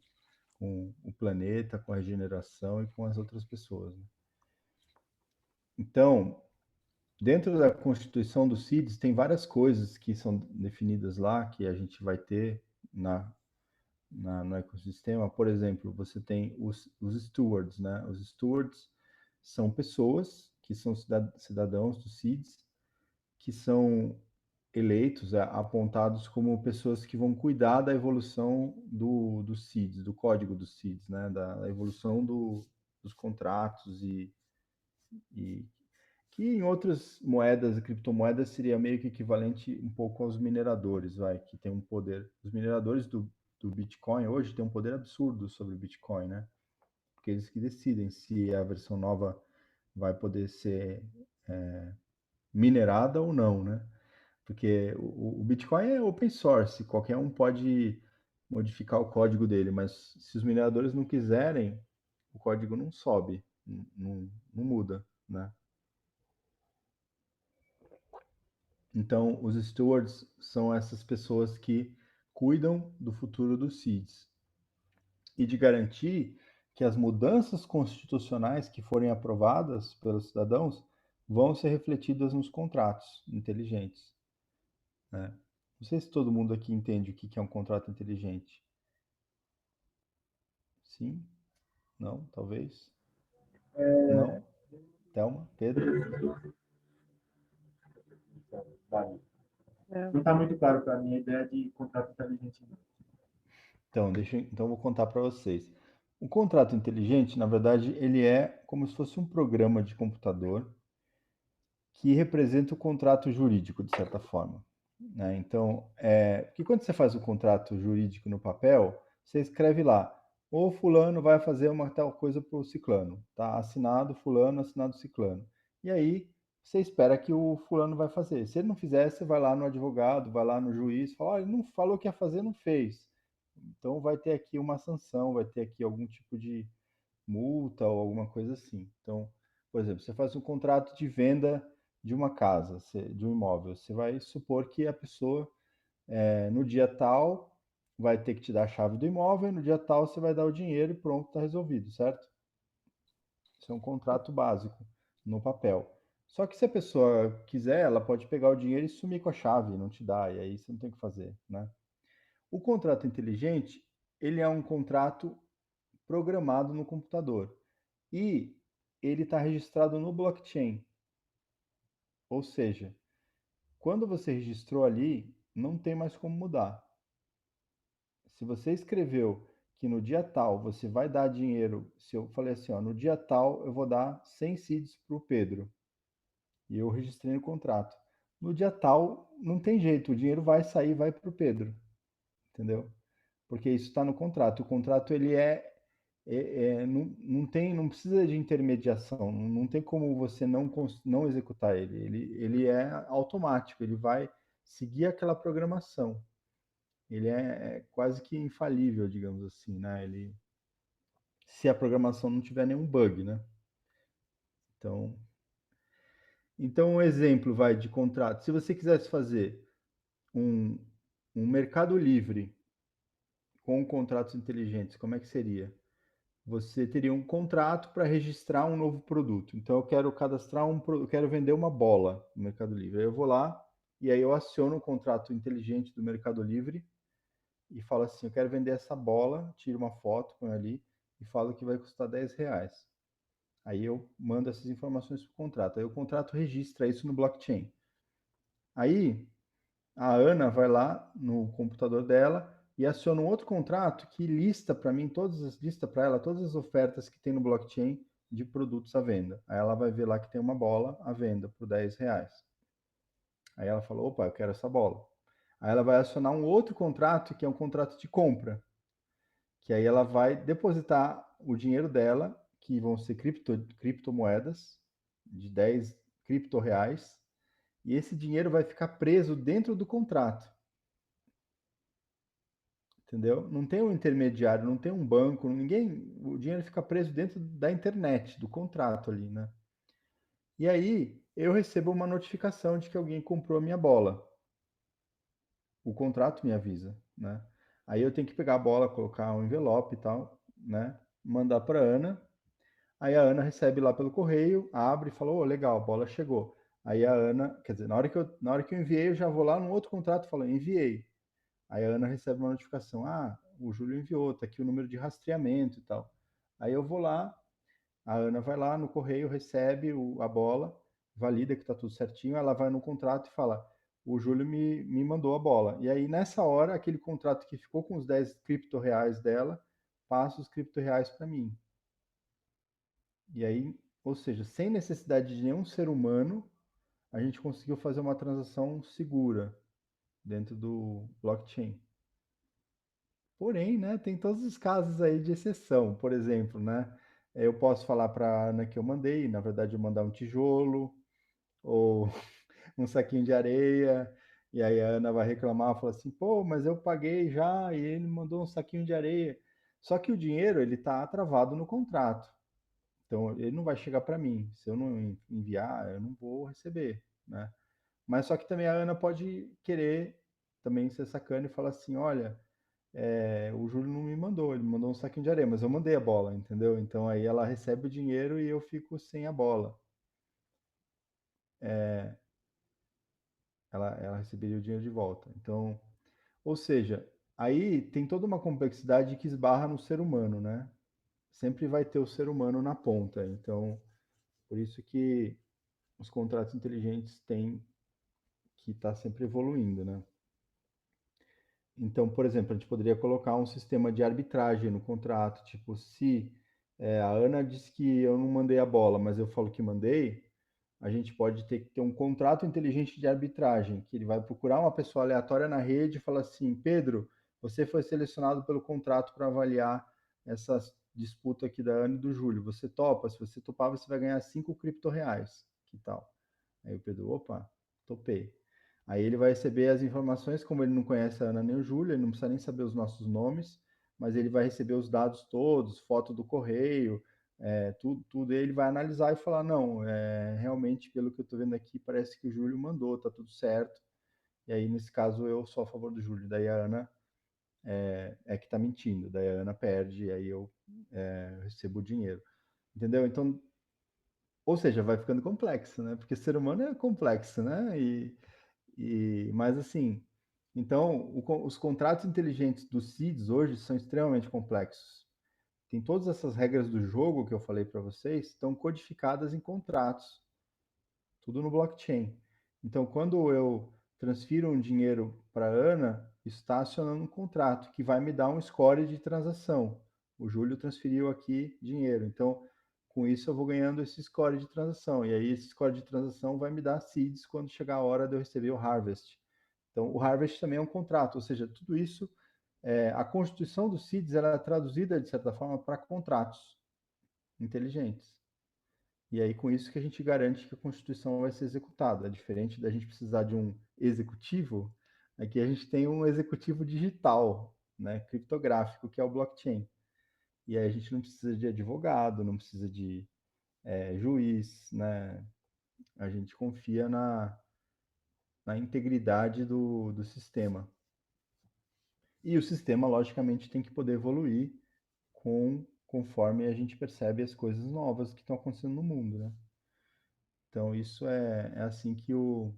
o planeta, com a regeneração e com as outras pessoas. Né? Então, dentro da constituição do CIDES, tem várias coisas que são definidas lá, que a gente vai ter no ecossistema. Por exemplo, você tem os stewards, né? Os stewards são pessoas que são cidadãos do CIDES, que são eleitos, apontados como pessoas que vão cuidar da evolução do CIDES, do código do CIDES, né? Da evolução dos contratos e que em outras moedas, criptomoedas, seria meio que equivalente um pouco aos mineradores, que tem um poder. Os mineradores do Bitcoin hoje têm um poder absurdo sobre o Bitcoin, né? Porque eles que decidem se a versão nova vai poder ser minerada ou não, né? Porque o Bitcoin é open source, qualquer um pode modificar o código dele, mas se os mineradores não quiserem, o código não sobe, não muda, né? Então, os stewards são essas pessoas que cuidam do futuro dos seeds e de garantir que as mudanças constitucionais que forem aprovadas pelos cidadãos vão ser refletidas nos contratos inteligentes. Né? Não sei se todo mundo aqui entende o que é um contrato inteligente. Sim? Não? Talvez? Não? Thelma, Pedro? Vale. É. Não está muito claro para mim a ideia de contrato inteligente. Então, então eu vou contar para vocês. O contrato inteligente, na verdade, ele é como se fosse um programa de computador que representa o contrato jurídico, de certa forma, né? Então, porque quando você faz o contrato jurídico no papel, você escreve lá, o fulano vai fazer uma tal coisa para o ciclano, tá? Assinado fulano, assinado ciclano. E aí, você espera que o fulano vai fazer. Se ele não fizer, você vai lá no advogado, vai lá no juiz, fala, olha, ele não falou que ia fazer, não fez. Então, vai ter aqui uma sanção, vai ter aqui algum tipo de multa ou alguma coisa assim. Então, por exemplo, você faz um contrato de venda de uma casa, de um imóvel. Você vai supor que a pessoa, no dia tal, vai ter que te dar a chave do imóvel, e no dia tal você vai dar o dinheiro e pronto, está resolvido, certo? Isso é um contrato básico no papel. Só que se a pessoa quiser, ela pode pegar o dinheiro e sumir com a chave, não te dá, e aí você não tem o que fazer, né? O contrato inteligente, ele é um contrato programado no computador e ele está registrado no blockchain. Ou seja, quando você registrou ali, não tem mais como mudar. Se você escreveu que no dia tal você vai dar dinheiro, se eu falei assim, ó, no dia tal eu vou dar 100 seeds para o Pedro, e eu registrei no contrato. No dia tal, não tem jeito, o dinheiro vai sair, vai para o Pedro, entendeu? Porque isso está no contrato. O contrato ele não precisa de intermediação, não tem como você não executar ele. Ele é automático, ele vai seguir aquela programação. Ele é quase que infalível, digamos assim, né? Se a programação não tiver nenhum bug, né? Então um exemplo vai de contrato. Se você quisesse fazer um, um mercado livre com contratos inteligentes, como é que seria? Você teria um contrato para registrar um novo produto. Então eu quero cadastrar eu quero vender uma bola no Mercado Livre. Aí eu vou lá e aí eu aciono o contrato inteligente do Mercado Livre e falo assim, eu quero vender essa bola, tiro uma foto, põe ali e falo que vai custar R$ 10. Aí eu mando essas informações para o contrato. Aí o contrato registra isso no blockchain. Aí a Ana vai lá no computador dela e aciona um outro contrato que lista para mim lista para ela todas as ofertas que tem no blockchain de produtos à venda. Aí ela vai ver lá que tem uma bola à venda por R$ 10. Aí ela fala, opa, eu quero essa bola. Aí ela vai acionar um outro contrato que é um contrato de compra, que aí ela vai depositar o dinheiro dela, que vão ser criptomoedas de 10 criptoreais, e esse dinheiro vai ficar preso dentro do contrato. Entendeu? Não tem um intermediário, não tem um banco, o dinheiro fica preso dentro da internet, do contrato ali, né? E aí eu recebo uma notificação de que alguém comprou a minha bola. O contrato me avisa, né? Aí eu tenho que pegar a bola, colocar um envelope e tal, né? Mandar para Ana. Aí a Ana recebe lá pelo correio, abre e fala, oh, legal, a bola chegou. Aí a Ana, quer dizer, na hora que eu enviei, eu já vou lá no outro contrato e falo, enviei. Aí a Ana recebe uma notificação, o Júlio enviou, tá aqui o número de rastreamento e tal. Aí eu vou lá, a Ana vai lá no correio, recebe a bola, valida que tá tudo certinho, ela vai no contrato e fala, o Júlio me mandou a bola. E aí nessa hora, aquele contrato que ficou com os 10 cripto-reais dela, passa os cripto-reais para mim. E aí, ou seja, sem necessidade de nenhum ser humano, a gente conseguiu fazer uma transação segura dentro do blockchain. Porém, né, tem todos os casos aí de exceção. Por exemplo, né, eu posso falar para a Ana que eu mandei, na verdade eu mandar um tijolo ou um saquinho de areia, e aí a Ana vai reclamar, fala assim, pô, mas eu paguei já e ele mandou um saquinho de areia. Só que o dinheiro ele está travado no contrato, então ele não vai chegar para mim. Se eu não enviar, eu não vou receber, né? Mas só que também a Ana pode querer também ser sacana e falar assim, olha, o Júlio não me mandou, ele me mandou um saquinho de areia, mas eu mandei a bola, entendeu? Então aí ela recebe o dinheiro e eu fico sem a bola. Ela receberia o dinheiro de volta. Então, ou seja, aí tem toda uma complexidade que esbarra no ser humano, né? Sempre vai ter o ser humano na ponta. Então, Por isso que os contratos inteligentes têm que estar sempre evoluindo, né? Então, por exemplo, a gente poderia colocar um sistema de arbitragem no contrato, tipo, se a Ana disse que eu não mandei a bola, mas eu falo que mandei, a gente pode ter que ter um contrato inteligente de arbitragem, que ele vai procurar uma pessoa aleatória na rede e falar assim, Pedro, você foi selecionado pelo contrato para avaliar essa disputa aqui da Ana e do Júlio. Você topa? Se você topar, você vai ganhar 5 cripto-reais. Que tal? Aí o Pedro, opa, topei. Aí ele vai receber as informações, como ele não conhece a Ana nem o Júlio, ele não precisa nem saber os nossos nomes, mas ele vai receber os dados todos, foto do correio, tudo, e ele vai analisar e falar, não, realmente, pelo que eu estou vendo aqui, parece que o Júlio mandou, tá tudo certo. E aí, nesse caso, eu sou a favor do Júlio. Daí a Ana que está mentindo, daí a Ana perde, e aí eu recebo o dinheiro. Entendeu? Então, ou seja, vai ficando complexo, né? Porque ser humano é complexo, né? Mas assim, então, os contratos inteligentes dos seeds hoje são extremamente complexos. Tem todas essas regras do jogo que eu falei para vocês, estão codificadas em contratos, tudo no blockchain. Então, quando eu transfiro um dinheiro para a Ana, está acionando um contrato que vai me dar um score de transação. O Júlio transferiu aqui dinheiro. Então, com isso, eu vou ganhando esse score de transação. E aí, esse score de transação vai me dar seeds quando chegar a hora de eu receber o harvest. Então, o harvest também é um contrato, ou seja, tudo isso, a constituição dos seeds ela é traduzida, de certa forma, para contratos inteligentes. E aí, com isso que a gente garante que a Constituição vai ser executada. É diferente da gente precisar de um executivo, aqui a gente tem um executivo digital, né, criptográfico, que é o blockchain. E aí a gente não precisa de advogado, não precisa de juiz, né? A gente confia na integridade do sistema. E o sistema, logicamente, tem que poder evoluir conforme a gente percebe as coisas novas que estão acontecendo no mundo, né? Então, isso é assim que o...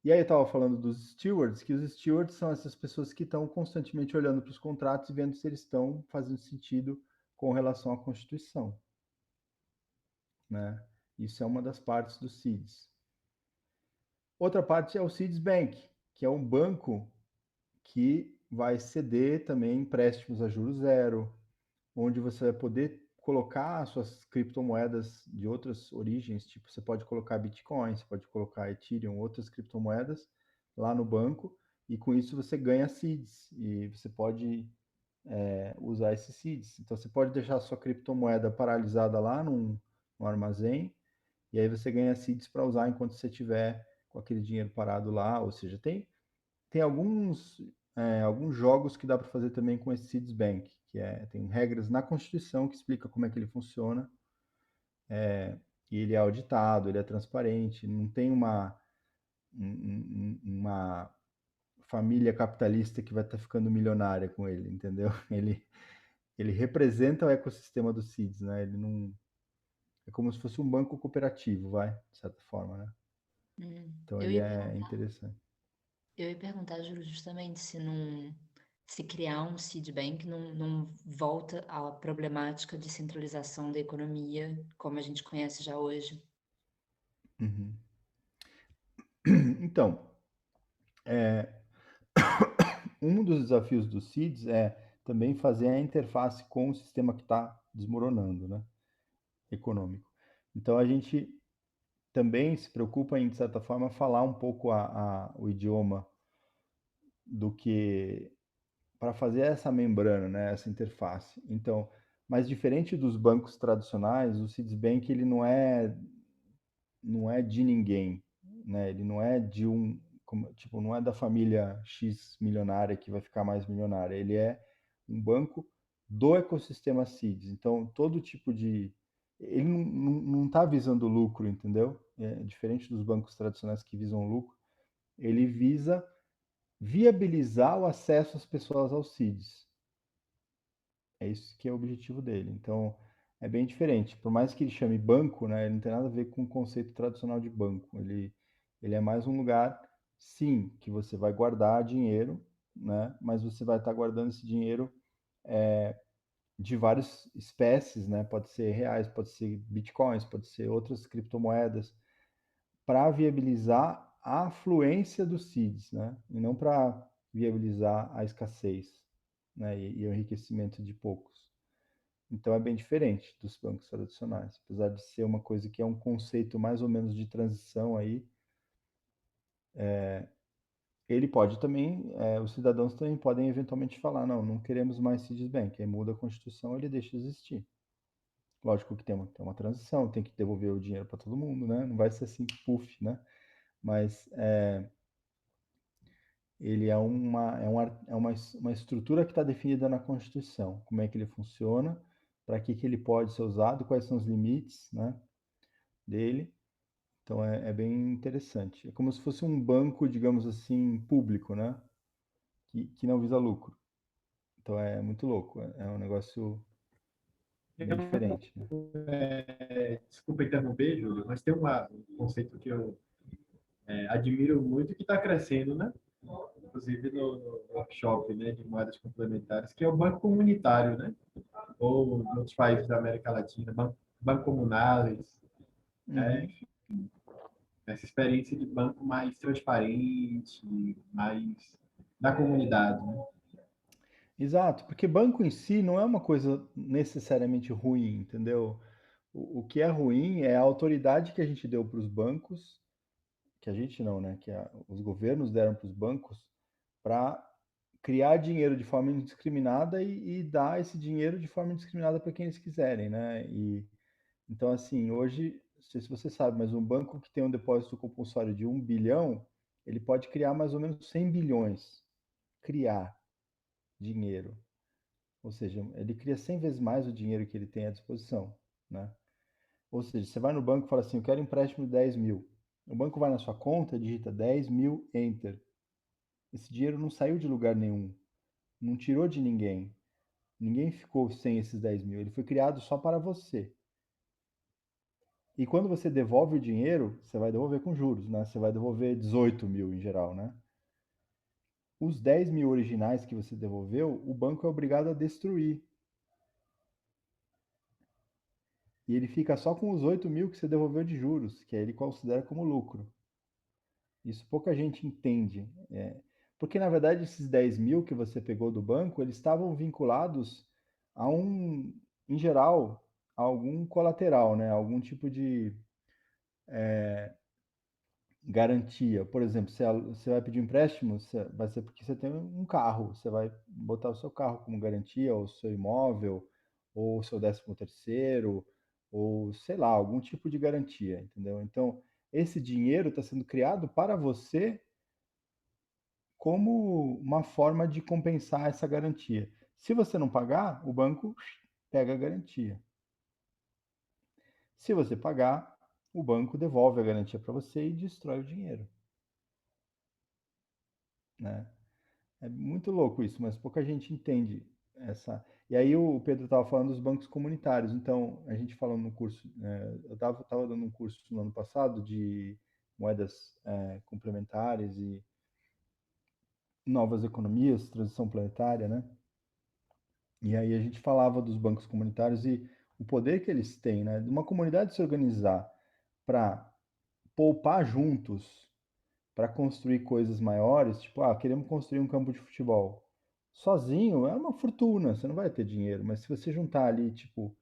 E aí eu estava falando dos stewards, que os stewards são essas pessoas que estão constantemente olhando para os contratos e vendo se eles estão fazendo sentido com relação à Constituição, né? Isso é uma das partes dos seeds. Outra parte é o Seeds Bank, que é um banco que vai ceder também empréstimos a juros zero, onde você vai poder colocar suas criptomoedas de outras origens, tipo, você pode colocar Bitcoin, você pode colocar Ethereum, outras criptomoedas lá no banco, e com isso você ganha seeds, e você pode usar esses seeds. Então, você pode deixar a sua criptomoeda paralisada lá no armazém, e aí você ganha seeds para usar enquanto você tiver com aquele dinheiro parado lá, ou seja, tem alguns jogos que dá para fazer também com esse Seeds Bank, tem regras na Constituição que explica como é que ele funciona, e ele é auditado, ele é transparente, não tem uma família capitalista que vai estar ficando milionária com ele, entendeu? Ele representa o ecossistema dos Seeds, né? Ele não... É como se fosse um banco cooperativo, de certa forma, né? Então Eu ele ia é perguntar, interessante. Júlio, justamente se criar um seed bank não volta à problemática de centralização da economia, como a gente conhece já hoje. Uhum. Então, um dos desafios dos seeds é também fazer a interface com o sistema que está desmoronando, né? Econômico. Então a gente também se preocupa em, de certa forma, falar um pouco o idioma do que para fazer essa membrana, né? Essa interface. Então, mas diferente dos bancos tradicionais, o Seeds Bank ele não é de ninguém, né? Ele não é de tipo, não é da família X milionária que vai ficar mais milionária. Ele é um banco do ecossistema Seeds. Então, todo tipo de... Ele não está visando lucro, entendeu? Diferente dos bancos tradicionais que visam lucro, ele visa viabilizar o acesso às pessoas aos Seeds. É isso que é o objetivo dele. Então, é bem diferente. Por mais que ele chame banco, né, ele não tem nada a ver com o conceito tradicional de banco. Ele é mais um lugar, sim, que você vai guardar dinheiro, né, mas você vai estar guardando esse dinheiro de várias espécies, né? Pode ser reais, pode ser bitcoins, pode ser outras criptomoedas, para viabilizar a fluência dos seeds, né? E não para viabilizar a escassez, né? E o enriquecimento de poucos. Então é bem diferente dos bancos tradicionais, apesar de ser uma coisa que é um conceito mais ou menos de transição aí. Ele pode também, os cidadãos também podem eventualmente falar, não queremos mais seeds bank, aí muda a Constituição, ele deixa de existir. Lógico que tem uma transição, tem que devolver o dinheiro para todo mundo, né? Não vai ser assim, puff, né? Mas ele uma estrutura que está definida na Constituição, como é que ele funciona, para que ele pode ser usado, quais são os limites, né, dele. Então é bem interessante. É como se fosse um banco, digamos assim, público, né, que não visa lucro. Então é muito louco, é um negócio bem diferente, né? Desculpa interromper, Júlio, mas tem um conceito que eu admiro muito que está crescendo, né? Inclusive no workshop, né, de moedas complementares, que é o banco comunitário, né? Ou em outros países da América Latina, banco comunales, né? Essa experiência de banco mais transparente, mais da comunidade, né? Exato, porque banco em si não é uma coisa necessariamente ruim, entendeu? O que é ruim é a autoridade que a gente deu para os bancos, que a gente não, né? Os governos deram para os bancos para criar dinheiro de forma indiscriminada e dar esse dinheiro de forma indiscriminada para quem eles quiserem, né? Então, assim, hoje, não sei se você sabe, mas um banco que tem um depósito compulsório de 1 bilhão, ele pode criar mais ou menos 100 bilhões. Criar dinheiro. Ou seja, ele cria 100 vezes mais o dinheiro que ele tem à disposição, né? Ou seja, você vai no banco e fala assim, eu quero empréstimo de 10 mil. O banco vai na sua conta, digita 10 mil, enter. Esse dinheiro não saiu de lugar nenhum, não tirou de ninguém. Ninguém ficou sem esses 10 mil, ele foi criado só para você. E quando você devolve o dinheiro, você vai devolver com juros, né? Você vai devolver 18 mil em geral, né? Os 10 mil originais que você devolveu, o banco é obrigado a destruir. E ele fica só com os 8 mil que você devolveu de juros, que aí ele considera como lucro. Isso pouca gente entende. Porque, na verdade, esses 10 mil que você pegou do banco, eles estavam vinculados a em geral, a algum colateral, né? Algum tipo de garantia. Por exemplo, você vai pedir um empréstimo, vai ser porque você tem um carro, você vai botar o seu carro como garantia, ou o seu imóvel, ou o seu 13º, ou sei lá, algum tipo de garantia, entendeu? Então, esse dinheiro está sendo criado para você como uma forma de compensar essa garantia. Se você não pagar, o banco pega a garantia. Se você pagar, o banco devolve a garantia para você e destrói o dinheiro, né? É muito louco isso, mas pouca gente entende essa. E aí o Pedro estava falando dos bancos comunitários. Então, a gente falando no curso, eu estava dando um curso no ano passado de moedas complementares e novas economias, transição planetária, né? E aí a gente falava dos bancos comunitários e o poder que eles têm, né? De uma comunidade se organizar para poupar juntos, para construir coisas maiores, tipo, queremos construir um campo de futebol. Sozinho é uma fortuna, você não vai ter dinheiro, mas se você juntar ali, tipo,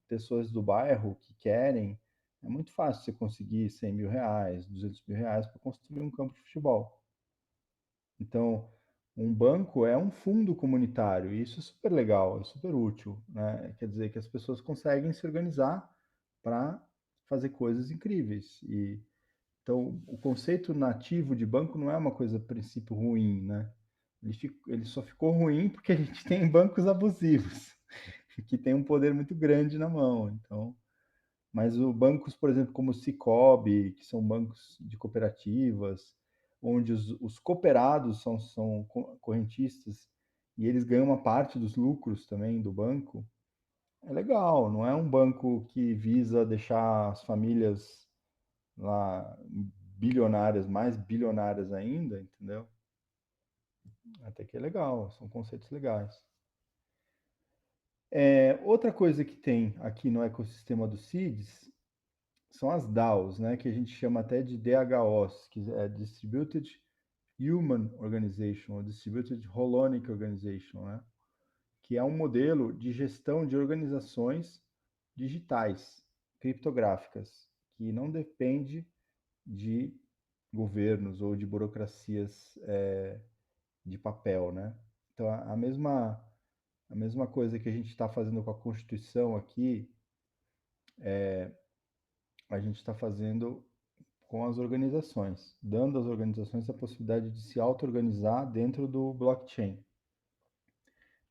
pessoas do bairro que querem, é muito fácil você conseguir 100 mil reais, 200 mil reais para construir um campo de futebol. Então, um banco é um fundo comunitário, e isso é super legal, é super útil, né? Quer dizer que as pessoas conseguem se organizar para fazer coisas incríveis. Então, o conceito nativo de banco não é uma coisa, a princípio, ruim, né? Ele só ficou ruim porque a gente tem bancos abusivos, que tem um poder muito grande na mão. Então, mas os bancos, por exemplo, como o Sicob, que são bancos de cooperativas, onde os cooperados são correntistas e eles ganham uma parte dos lucros também do banco, é legal. Não é um banco que visa deixar as famílias lá bilionárias, mais bilionárias ainda, entendeu? Até que é legal, são conceitos legais. Outra coisa que tem aqui no ecossistema do Seeds são as DAOs, né, que a gente chama até de DHOs, que é Distributed Human Organization, ou Distributed Holonic Organization, né, que é um modelo de gestão de organizações digitais, criptográficas, que não depende de governos ou de burocracias de papel, né? Então, a mesma coisa que a gente está fazendo com a Constituição aqui, a gente está fazendo com as organizações, dando às organizações a possibilidade de se auto-organizar dentro do blockchain.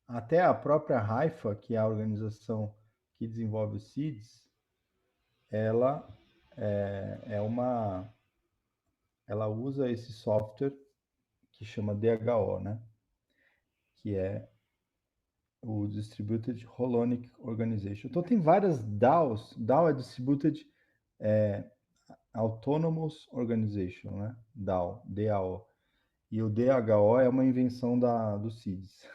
Até a própria Haifa, que é a organização que desenvolve os seeds, ela ela usa esse software que chama DHO, né? Que é o Distributed Holonic Organization. Então tem várias DAOs. DAO é Distributed Autonomous Organization, né? DAO, DAO. E o DHO é uma invenção do CIDS,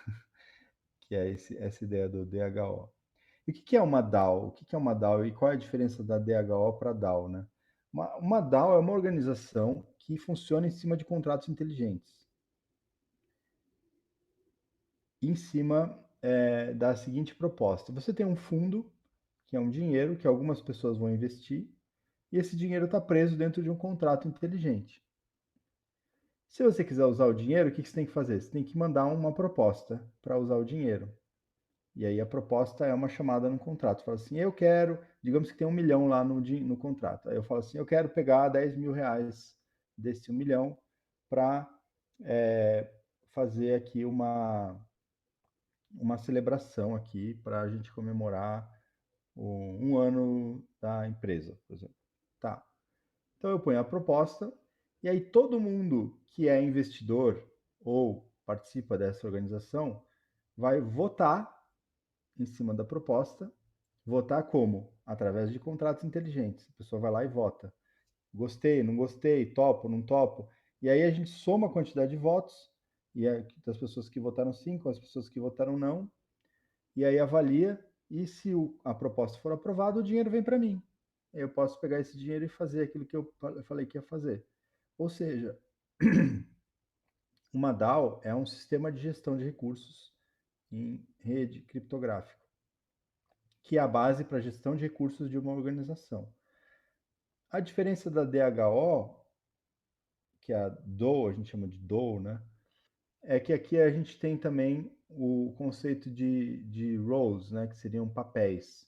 que é essa ideia do DHO. E o que é uma DAO? O que é uma DAO e qual é a diferença da DHO para DAO, né? Uma DAO é uma organização que funciona em cima de contratos inteligentes. Em cima da seguinte proposta: você tem um fundo, que é um dinheiro que algumas pessoas vão investir, e esse dinheiro está preso dentro de um contrato inteligente. Se você quiser usar o dinheiro, o que você tem que fazer? Você tem que mandar uma proposta para usar o dinheiro. E aí a proposta é uma chamada no contrato. Você fala assim, eu quero, digamos que tem 1 milhão lá no contrato. Aí eu falo assim, eu quero pegar 10 mil reais desse 1 milhão para fazer aqui uma celebração aqui para a gente comemorar um ano da empresa, por exemplo. Tá. Então eu ponho a proposta e aí todo mundo que é investidor ou participa dessa organização vai votar em cima da proposta. Votar como? Através de contratos inteligentes. A pessoa vai lá e vota. Gostei, não gostei, topo, não topo. E aí a gente soma a quantidade de votos e das pessoas que votaram sim com as pessoas que votaram não. E aí avalia, e se a proposta for aprovada, o dinheiro vem para mim. Eu posso pegar esse dinheiro e fazer aquilo que eu falei que ia fazer. Ou seja, uma DAO é um sistema de gestão de recursos em rede criptográfica, que é a base para a gestão de recursos de uma organização. A diferença da DHO, que é a DOO, a gente chama de DOO, né? É que aqui a gente tem também o conceito de roles, né? Que seriam papéis,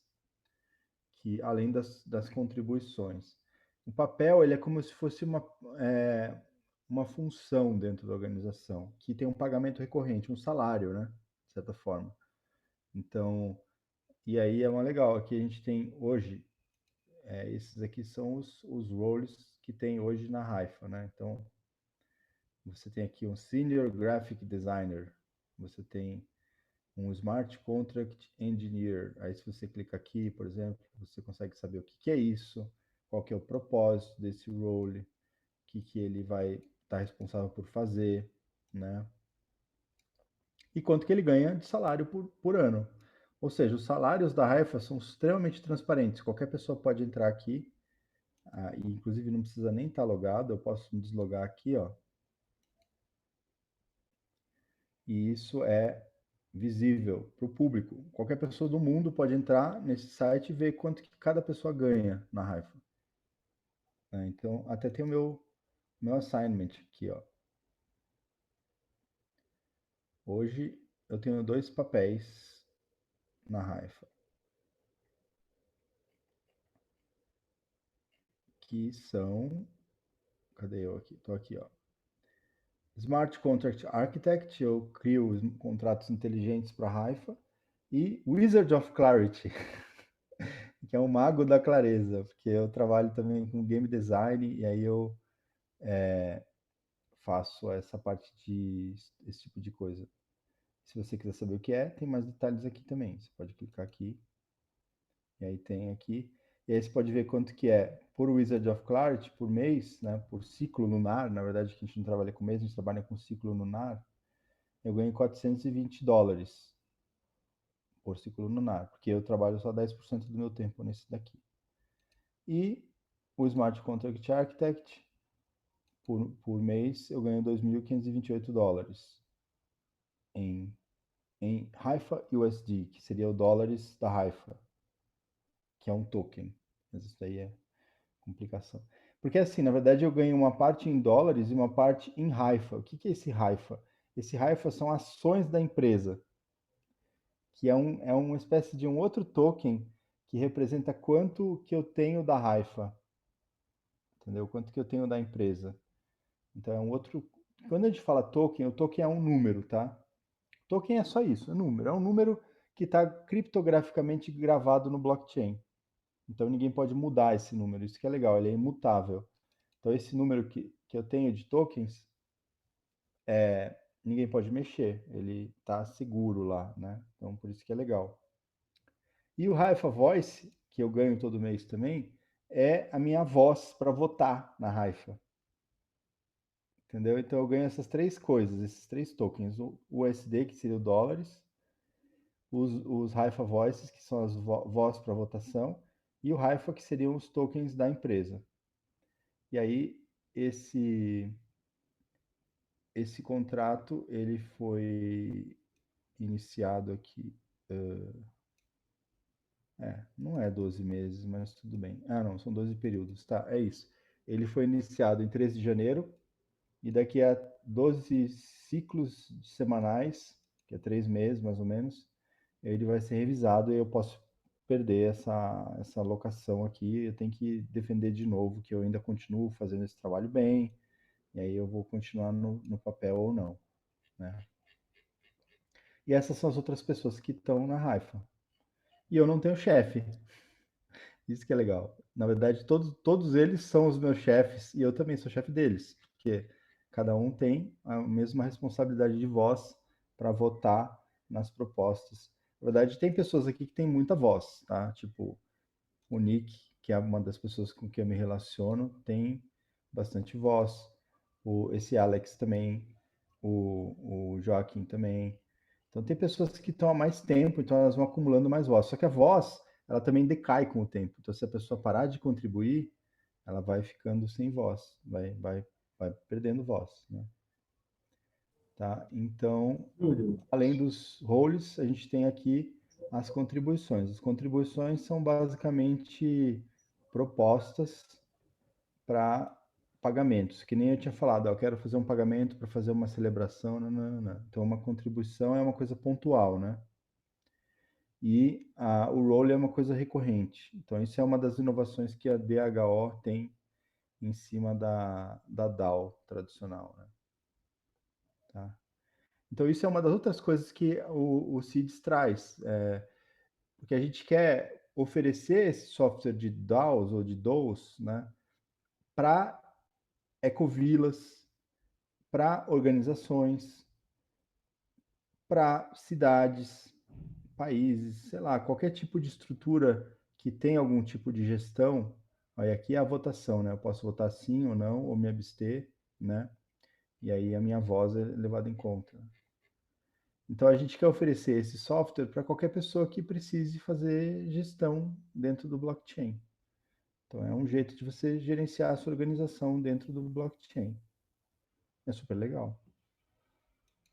que além das contribuições. O papel ele é como se fosse uma função dentro da organização, que tem um pagamento recorrente, um salário, né? De certa forma. Então, e aí é uma legal, aqui a gente tem hoje, esses aqui são os roles que tem hoje na Haifa, né? Então, você tem aqui um Senior Graphic Designer, você tem um Smart Contract Engineer. Aí se você clica aqui, por exemplo, você consegue saber o que é isso, qual que é o propósito desse role, o que ele vai estar responsável por fazer, né? E quanto que ele ganha de salário por ano. Ou seja, os salários da Haifa são extremamente transparentes. Qualquer pessoa pode entrar aqui, e inclusive não precisa nem estar logado, eu posso me deslogar aqui, ó. E isso é visível para o público. Qualquer pessoa do mundo pode entrar nesse site e ver quanto que cada pessoa ganha na Haifa. Então, até tem o meu assignment aqui, ó. Hoje eu tenho 2 papéis na Haifa, que são, cadê eu aqui? Estou aqui, ó. Smart Contract Architect, eu crio os contratos inteligentes para a Haifa, e Wizard of Clarity, que é um mago da clareza, porque eu trabalho também com game design e aí eu faço essa parte esse tipo de coisa. Se você quiser saber o que é, tem mais detalhes aqui também. Você pode clicar aqui e aí tem aqui. E aí você pode ver quanto que é por Wizard of Clarity por mês, né? Por ciclo lunar. Na verdade, que a gente não trabalha com mês, a gente trabalha com ciclo lunar. Eu ganho $420 por ciclo lunar, porque eu trabalho só 10% do meu tempo nesse daqui. E o Smart Contract Architect, por mês, eu ganho $2.528 em Haifa USD, que seria o dólares da Haifa, que é um token. Mas isso daí é complicação. Porque assim, na verdade, eu ganho uma parte em dólares e uma parte em Haifa. O que é esse Haifa? Esse Haifa são ações da empresa, que é uma espécie de um outro token que representa quanto que eu tenho da Haifa, entendeu? Quanto que eu tenho da empresa. Então é um outro. Quando a gente fala token, o token é um número, tá? Token é só isso, é número. É um número que está criptograficamente gravado no blockchain. Então ninguém pode mudar esse número. Isso que é legal, ele é imutável. Então esse número que eu tenho de tokens, ninguém pode mexer. Ele está seguro lá, né? Então por isso que é legal. E o Haifa Voice, que eu ganho todo mês também, é a minha voz para votar na Haifa. Entendeu? Então eu ganho essas três coisas, esses três tokens. O USD, que seria o dólares, os Haifa Voices, que são as vozes para votação, e o Haifa, que seriam os tokens da empresa. E aí, esse contrato, ele foi iniciado aqui, não é 12 meses, mas tudo bem. Ah, não, são 12 períodos, tá, é isso. Ele foi iniciado em 13 de janeiro, e daqui a 12 ciclos semanais, que é 3 meses mais ou menos, ele vai ser revisado e eu posso perder essa locação aqui. Eu tenho que defender de novo que eu ainda continuo fazendo esse trabalho bem, e aí eu vou continuar no papel ou não, né? E essas são as outras pessoas que estão na Haifa. E eu não tenho chefe. Isso que é legal. Na verdade, todos eles são os meus chefes e eu também sou chefe deles, porque cada um tem a mesma responsabilidade de voz para votar nas propostas. Na verdade, tem pessoas aqui que têm muita voz, tá? Tipo, o Nick, que é uma das pessoas com quem eu me relaciono, tem bastante voz. Esse Alex também, o Joaquim também. Então, tem pessoas que estão há mais tempo, então elas vão acumulando mais voz. Só que a voz, ela também decai com o tempo. Então, se a pessoa parar de contribuir, ela vai ficando sem voz, vai perdendo voz, né? Tá? Então, além dos roles, a gente tem aqui as contribuições. As contribuições são basicamente propostas para pagamentos, que nem eu tinha falado, eu quero fazer um pagamento para fazer uma celebração, não, não, não. Então, uma contribuição é uma coisa pontual, né? E o role é uma coisa recorrente. Então, isso é uma das inovações que a DHO tem em cima da DAO tradicional, né? Tá? Então, isso é uma das outras coisas que o CIDS traz, porque a gente quer oferecer esse software de DAOs ou de DOOs, né, para ecovilas, para organizações, para cidades, países, sei lá, qualquer tipo de estrutura que tenha algum tipo de gestão. Aí aqui é a votação, né? Eu posso votar sim ou não, ou me abster, né? E aí a minha voz é levada em conta. Então a gente quer oferecer esse software para qualquer pessoa que precise fazer gestão dentro do blockchain. Então é um jeito de você gerenciar a sua organização dentro do blockchain. É super legal.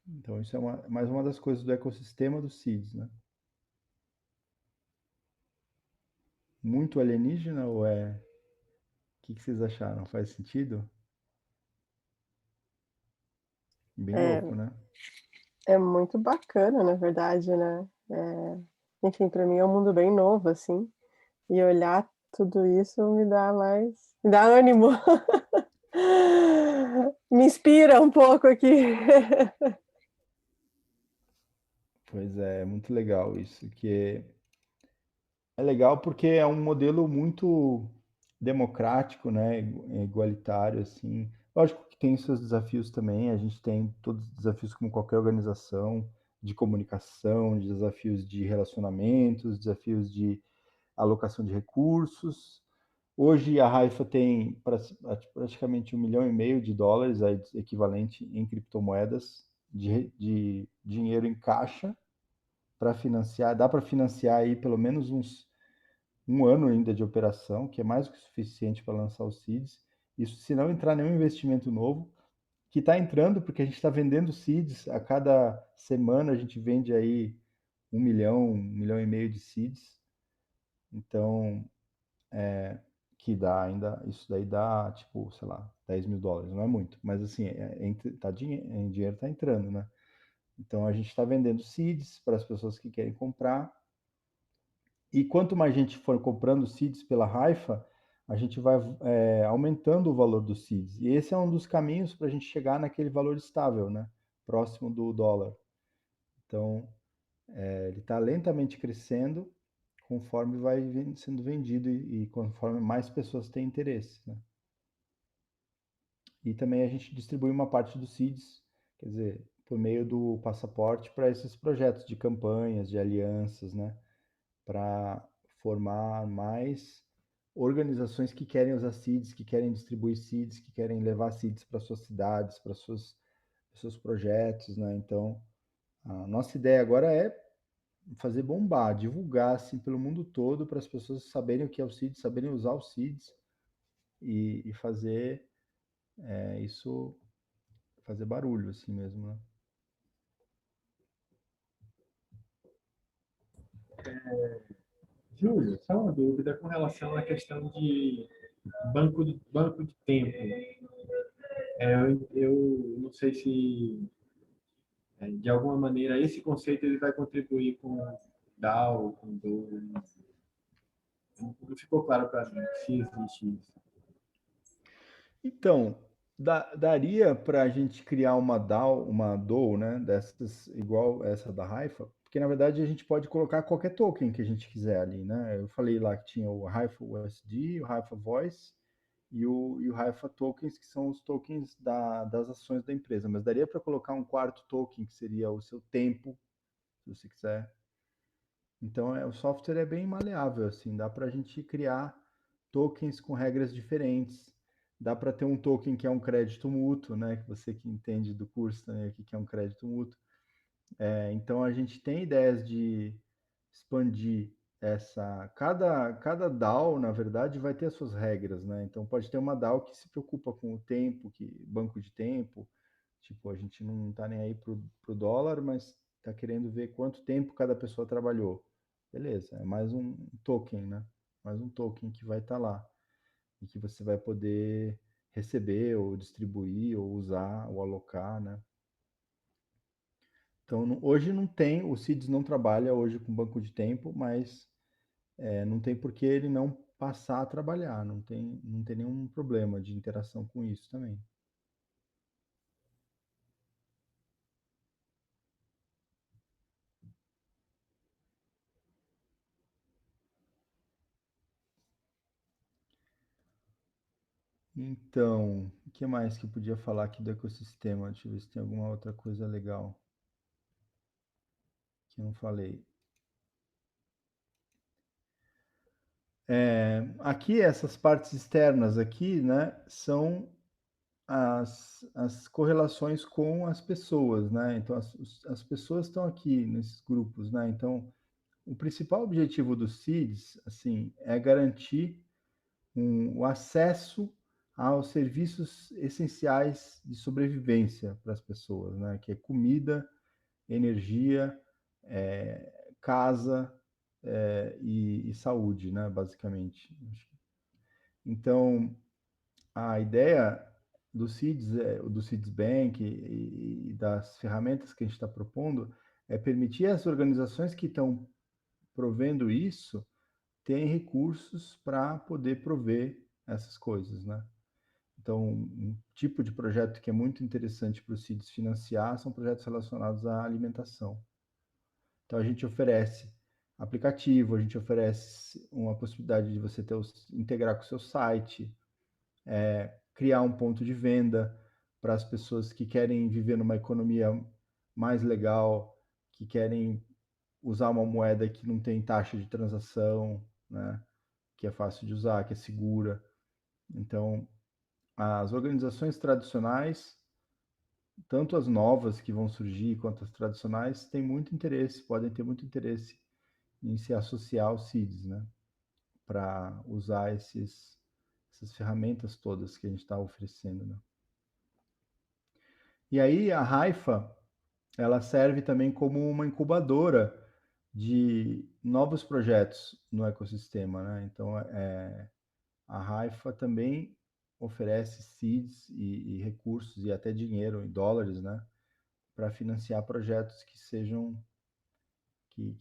Então isso é mais uma das coisas do ecossistema do CIDS, né? Muito alienígena ou é... O que vocês acharam? Faz sentido? Bem louco, né? É muito bacana, na verdade, né? Enfim, para mim é um mundo bem novo, assim, e olhar tudo isso me dá ânimo. Me inspira um pouco aqui. Pois é muito legal isso, que é legal porque é um modelo muito democrático, né, igualitário, assim. Lógico que tem seus desafios também, a gente tem todos os desafios como qualquer organização, de comunicação, de desafios de relacionamentos, desafios de alocação de recursos. Hoje a Haifa tem praticamente $1,5 milhão equivalente em criptomoedas de dinheiro em caixa, para financiar, dá para financiar aí pelo menos um ano ainda de operação, que é mais do que suficiente para lançar os seeds. Isso se não entrar nenhum investimento novo, que está entrando porque a gente está vendendo seeds. A cada semana a gente vende aí 1,5 milhão de seeds. Então, que dá ainda, isso daí dá, tipo, sei lá, $10.000, não é muito, mas assim, dinheiro está entrando, né? Então a gente está vendendo seeds para as pessoas que querem comprar, e quanto mais gente for comprando seeds pela Haifa, a gente vai aumentando o valor dos seeds, e esse é um dos caminhos para a gente chegar naquele valor estável, né? Próximo do dólar. Então, ele está lentamente crescendo, conforme vai sendo vendido e conforme mais pessoas têm interesse, né? E também a gente distribui uma parte dos seeds, quer dizer, por meio do passaporte para esses projetos de campanhas, de alianças, né? Para formar mais organizações que querem usar seeds, que querem distribuir seeds, que querem levar seeds para suas cidades, para seus projetos, né? Então, a nossa ideia agora é fazer bombar, divulgar assim pelo mundo todo para as pessoas saberem o que é o seeds, saberem usar os seeds e fazer isso fazer barulho assim mesmo, né? Júlio, só uma dúvida com relação à questão de banco de tempo. Eu não sei se, de alguma maneira, esse conceito ele vai contribuir com DAO, com DOO. Não ficou claro para mim se existe isso. Então, daria para a gente criar uma DAO, né, dessas igual essa da Haifa, porque na verdade a gente pode colocar qualquer token que a gente quiser ali, né? Eu falei lá que tinha o Haifa USD, o Haifa Voice e o Haifa Tokens, que são os tokens das ações da empresa, mas daria para colocar um quarto token, que seria o seu tempo, se você quiser. Então, o software é bem maleável, assim, dá para a gente criar tokens com regras diferentes. Dá para ter um token que é um crédito mútuo, né? Que você que entende do curso também aqui, que é um crédito mútuo. Então, a gente tem ideias de expandir essa... Cada DAO, na verdade, vai ter as suas regras, né? Então, pode ter uma DAO que se preocupa com o tempo, banco de tempo. Tipo, a gente não está nem aí pro dólar, mas está querendo ver quanto tempo cada pessoa trabalhou. Beleza, é mais um token, né? Mais um token que vai estar lá e que você vai poder receber ou distribuir ou usar ou alocar, né? Então, hoje não tem, o CIDS não trabalha hoje com banco de tempo, mas não tem por que ele não passar a trabalhar, não tem nenhum problema de interação com isso também. Então, o que mais que eu podia falar aqui do ecossistema? Deixa eu ver se tem alguma outra coisa legal que eu não falei. Aqui, essas partes externas aqui, né, são as correlações com as pessoas, né? Então, as pessoas estão aqui nesses grupos, né? Então, o principal objetivo do CIDS, assim, é garantir o acesso aos serviços essenciais de sobrevivência para as pessoas, né? Que é comida, energia, casa e saúde, né? Basicamente. Então, a ideia do CIDS Bank e das ferramentas que a gente está propondo é permitir às organizações que estão provendo isso terem recursos para poder prover essas coisas, né? Então, um tipo de projeto que é muito interessante para os CIDs financiar são projetos relacionados à alimentação. Então, a gente oferece aplicativo, a gente oferece uma possibilidade de você integrar com o seu site, criar um ponto de venda para as pessoas que querem viver numa economia mais legal, que querem usar uma moeda que não tem taxa de transação, né? Que é fácil de usar, que é segura. Então, as organizações tradicionais tanto as novas que vão surgir quanto as tradicionais têm muito interesse, podem ter muito interesse em se associar aos seeds, né? Para usar essas ferramentas todas que a gente está oferecendo, né? E aí a Haifa, ela serve também como uma incubadora de novos projetos no ecossistema, né? Então, a Haifa também oferece seeds e recursos e até dinheiro em dólares, né? Para financiar projetos que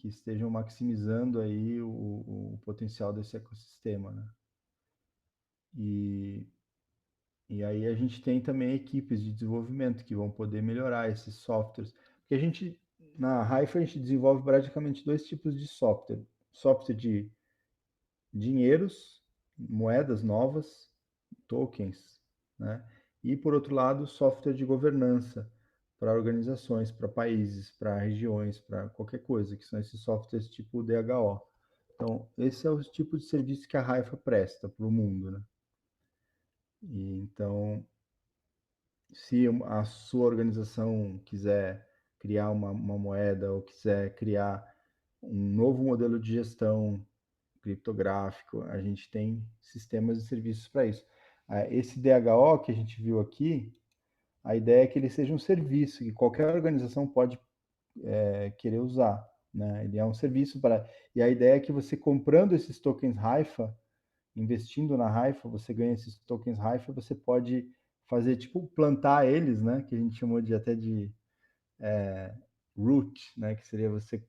estejam maximizando aí o potencial desse ecossistema, né? E, e aí a gente tem também equipes de desenvolvimento que vão poder melhorar esses softwares. Porque na Haifa, a gente desenvolve praticamente dois tipos de software. Software de dinheiros, moedas novas, tokens, né? E, por outro lado, software de governança para organizações, para países, para regiões, para qualquer coisa, que são esses softwares tipo DHO. Então, esse é o tipo de serviço que a Haifa presta para o mundo, né? E, então, se a sua organização quiser criar uma moeda ou quiser criar um novo modelo de gestão criptográfico, a gente tem sistemas e serviços para isso. Esse DHO que a gente viu aqui, a ideia é que ele seja um serviço que qualquer organização pode querer usar, né? Ele é um serviço para... E a ideia é que você comprando esses tokens Haifa, investindo na Haifa, você ganha esses tokens Haifa, você pode fazer, tipo, plantar eles, né? Que a gente chamou de até de root, né? Que seria você...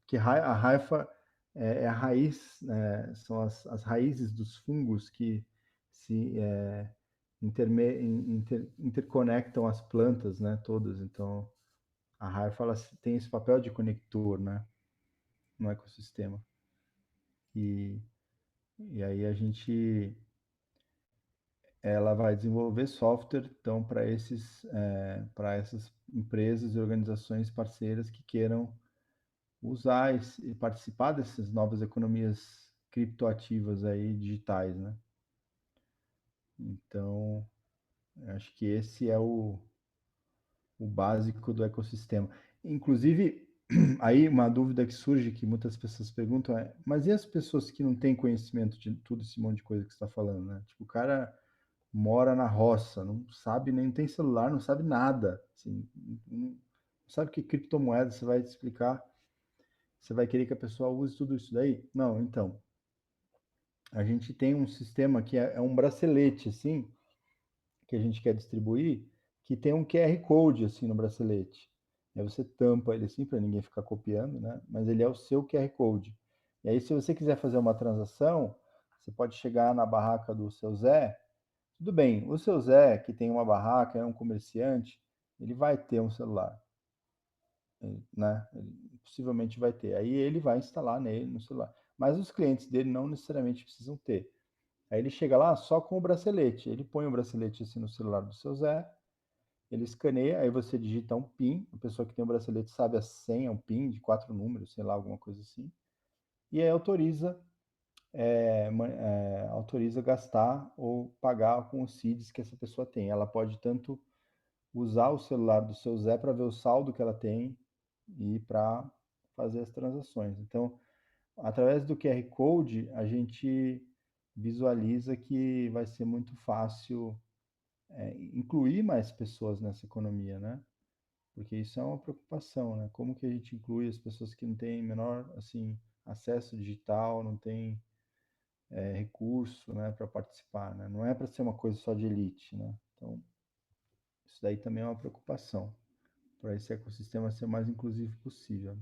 que a Haifa é a raiz, são as raízes dos fungos que se interconectam as plantas, né? Todas. Então, a Haifa ela tem esse papel de conector, né? No ecossistema. E aí ela vai desenvolver software então para essas empresas e organizações parceiras que queiram usar e participar dessas novas economias criptoativas aí digitais, né? Então, acho que esse é o básico do ecossistema. Inclusive, aí uma dúvida que surge, que muitas pessoas perguntam é, mas e as pessoas que não têm conhecimento de tudo esse monte de coisa que você está falando, né? Tipo, o cara mora na roça, não sabe, nem tem celular, não sabe nada, assim, não sabe que criptomoeda você vai explicar, você vai querer que a pessoa use tudo isso daí? Não, então, a gente tem um sistema que é um bracelete, assim, que a gente quer distribuir, que tem um QR Code, assim, no bracelete. Aí você tampa ele assim, para ninguém ficar copiando, né? Mas ele é o seu QR Code. E aí, se você quiser fazer uma transação, você pode chegar na barraca do seu Zé. Tudo bem, o seu Zé, que tem uma barraca, é um comerciante, ele vai ter um celular, né? Ele possivelmente vai ter. Aí ele vai instalar nele no celular. Mas os clientes dele não necessariamente precisam ter. Aí ele chega lá só com o bracelete. Ele põe o bracelete assim no celular do seu Zé, ele escaneia, aí você digita um PIN. A pessoa que tem o bracelete sabe a senha, um PIN de 4 números, sei lá, alguma coisa assim. E aí autoriza gastar ou pagar com os CIDs que essa pessoa tem. Ela pode tanto usar o celular do seu Zé para ver o saldo que ela tem e para fazer as transações. Então, através do QR Code, a gente visualiza que vai ser muito fácil incluir mais pessoas nessa economia, né? Porque isso é uma preocupação, né? Como que a gente inclui as pessoas que não têm menor, assim, acesso digital, não têm recurso, né, para participar, né? Não é para ser uma coisa só de elite, né? Então, isso daí também é uma preocupação, para esse ecossistema ser o mais inclusivo possível.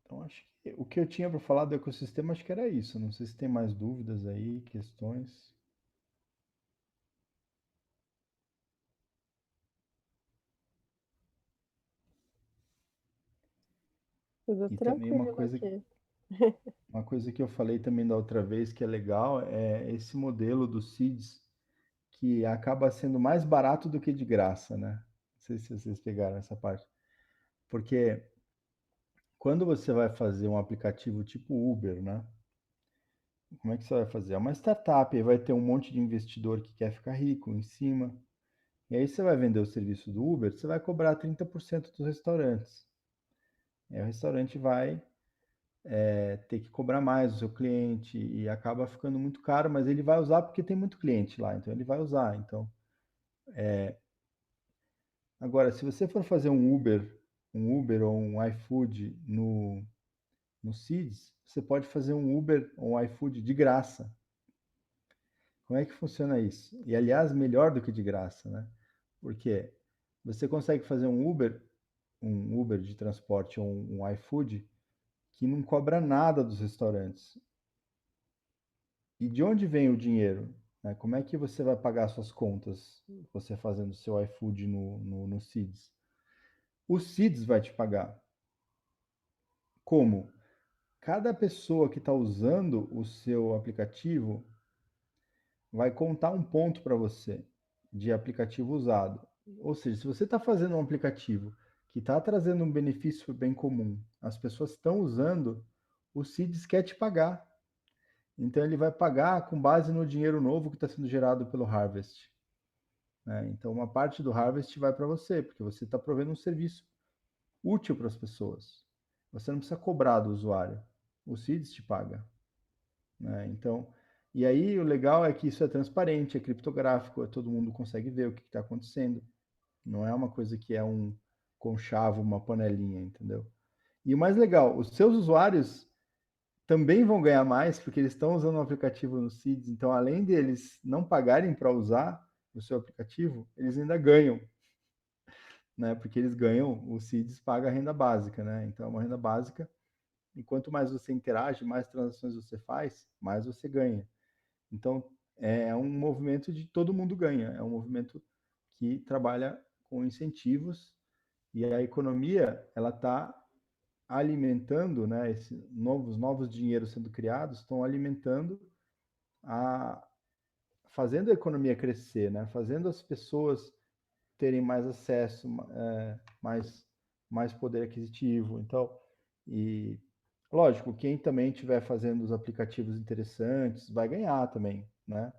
Então, acho que o que eu tinha para falar do ecossistema, acho que era isso. Não sei se tem mais dúvidas aí, questões. Tudo E também tranquilo aqui. uma coisa que eu falei também da outra vez que é legal é esse modelo dos seeds que acaba sendo mais barato do que de graça, né? Não sei se vocês pegaram essa parte. Porque quando você vai fazer um aplicativo tipo Uber, né? como é que você vai fazer? É uma startup, aí vai ter um monte de investidor que quer ficar rico em cima. E aí você vai vender o serviço do Uber, você vai cobrar 30% dos restaurantes. Aí o restaurante vai ter que cobrar mais do seu cliente e acaba ficando muito caro, mas ele vai usar porque tem muito cliente lá, então ele vai usar. Então, agora, se você for fazer um Uber ou um iFood no Seeds, você pode fazer um Uber ou um iFood de graça. Como é que funciona isso? E aliás, melhor do que de graça, né? Porque você consegue fazer um Uber de transporte ou um iFood que não cobra nada dos restaurantes. E de onde vem o dinheiro? Né? Como é que você vai pagar suas contas, você fazendo seu iFood no Seeds? O Seeds vai te pagar. Como? Cada pessoa que está usando o seu aplicativo vai contar um ponto para você de aplicativo usado. Ou seja, se você está fazendo um aplicativo que está trazendo um benefício para o bem comum, as pessoas estão usando, o Seeds quer te pagar. Então ele vai pagar com base no dinheiro novo que está sendo gerado pelo Harvest. Né? Então uma parte do Harvest vai para você, porque você está provendo um serviço útil para as pessoas. Você não precisa cobrar do usuário. O Seeds te paga. Né? Então, e aí o legal é que isso é transparente, é criptográfico, todo mundo consegue ver o que está acontecendo. Não é uma coisa que é um conchavo, uma panelinha, entendeu? E o mais legal, os seus usuários também vão ganhar mais porque eles estão usando o aplicativo no Seeds. Então, além deles não pagarem para usar o seu aplicativo, eles ainda ganham, né? Porque eles ganham, o Seeds paga a renda básica, né? Então, é uma renda básica. E quanto mais você interage, mais transações você faz, mais você ganha. Então, é um movimento de todo mundo ganha. É um movimento que trabalha com incentivos e a economia ela está alimentando, né, esses novos dinheiros sendo criados, estão alimentando a fazendo a economia crescer, né, fazendo as pessoas terem mais acesso, mais poder aquisitivo. Então, e lógico, quem também estiver fazendo os aplicativos interessantes vai ganhar também, né?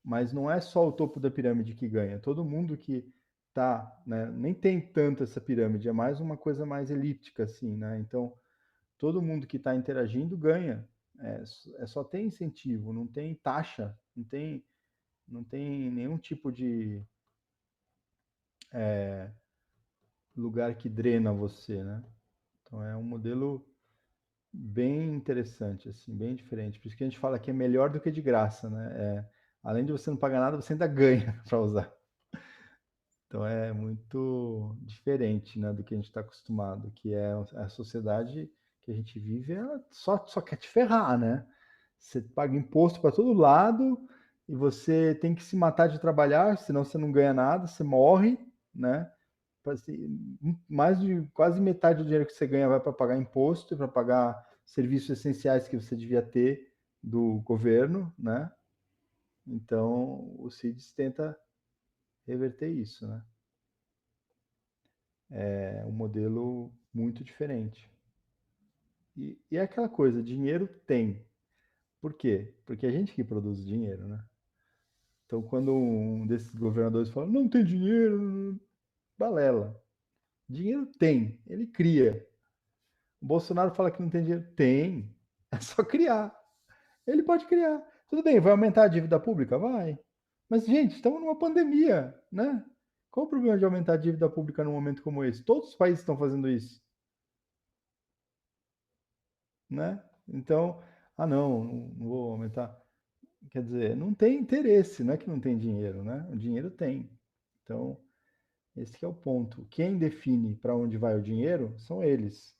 Mas não é só o topo da pirâmide que ganha. Todo mundo que tá, né, nem tem tanto essa pirâmide, é mais uma coisa mais elíptica, assim, né? Então, todo mundo que está interagindo ganha. Só tem incentivo, não tem taxa, não tem nenhum tipo de lugar que drena você, né? Então é um modelo bem interessante, assim, bem diferente. Por isso que a gente fala que é melhor do que de graça, né? Além de você não pagar nada, você ainda ganha para usar. Então é muito diferente, né, do que a gente está acostumado, que é a sociedade que a gente vive, ela só quer te ferrar, né? Você paga imposto para todo lado e você tem que se matar de trabalhar, senão você não ganha nada, você morre, né? Mais de quase metade do dinheiro que você ganha vai para pagar imposto e para pagar serviços essenciais que você devia ter do governo, né? Então o CIDS tenta reverter isso, né? É um modelo muito diferente. E é aquela coisa, dinheiro tem. Por quê? Porque é a gente que produz dinheiro, né? Então, quando um desses governadores fala, não tem dinheiro, balela. Dinheiro tem, ele cria. O Bolsonaro fala que não tem dinheiro. Tem, é só criar. Ele pode criar. Tudo bem, vai aumentar a dívida pública? Vai. Mas, gente, estamos numa pandemia, né? Qual o problema de aumentar a dívida pública num momento como esse? Todos os países estão fazendo isso. Né? Então, não vou aumentar. Quer dizer, não tem interesse, não é que não tem dinheiro, né? O dinheiro tem. Então, esse que é o ponto. Quem define para onde vai o dinheiro são eles.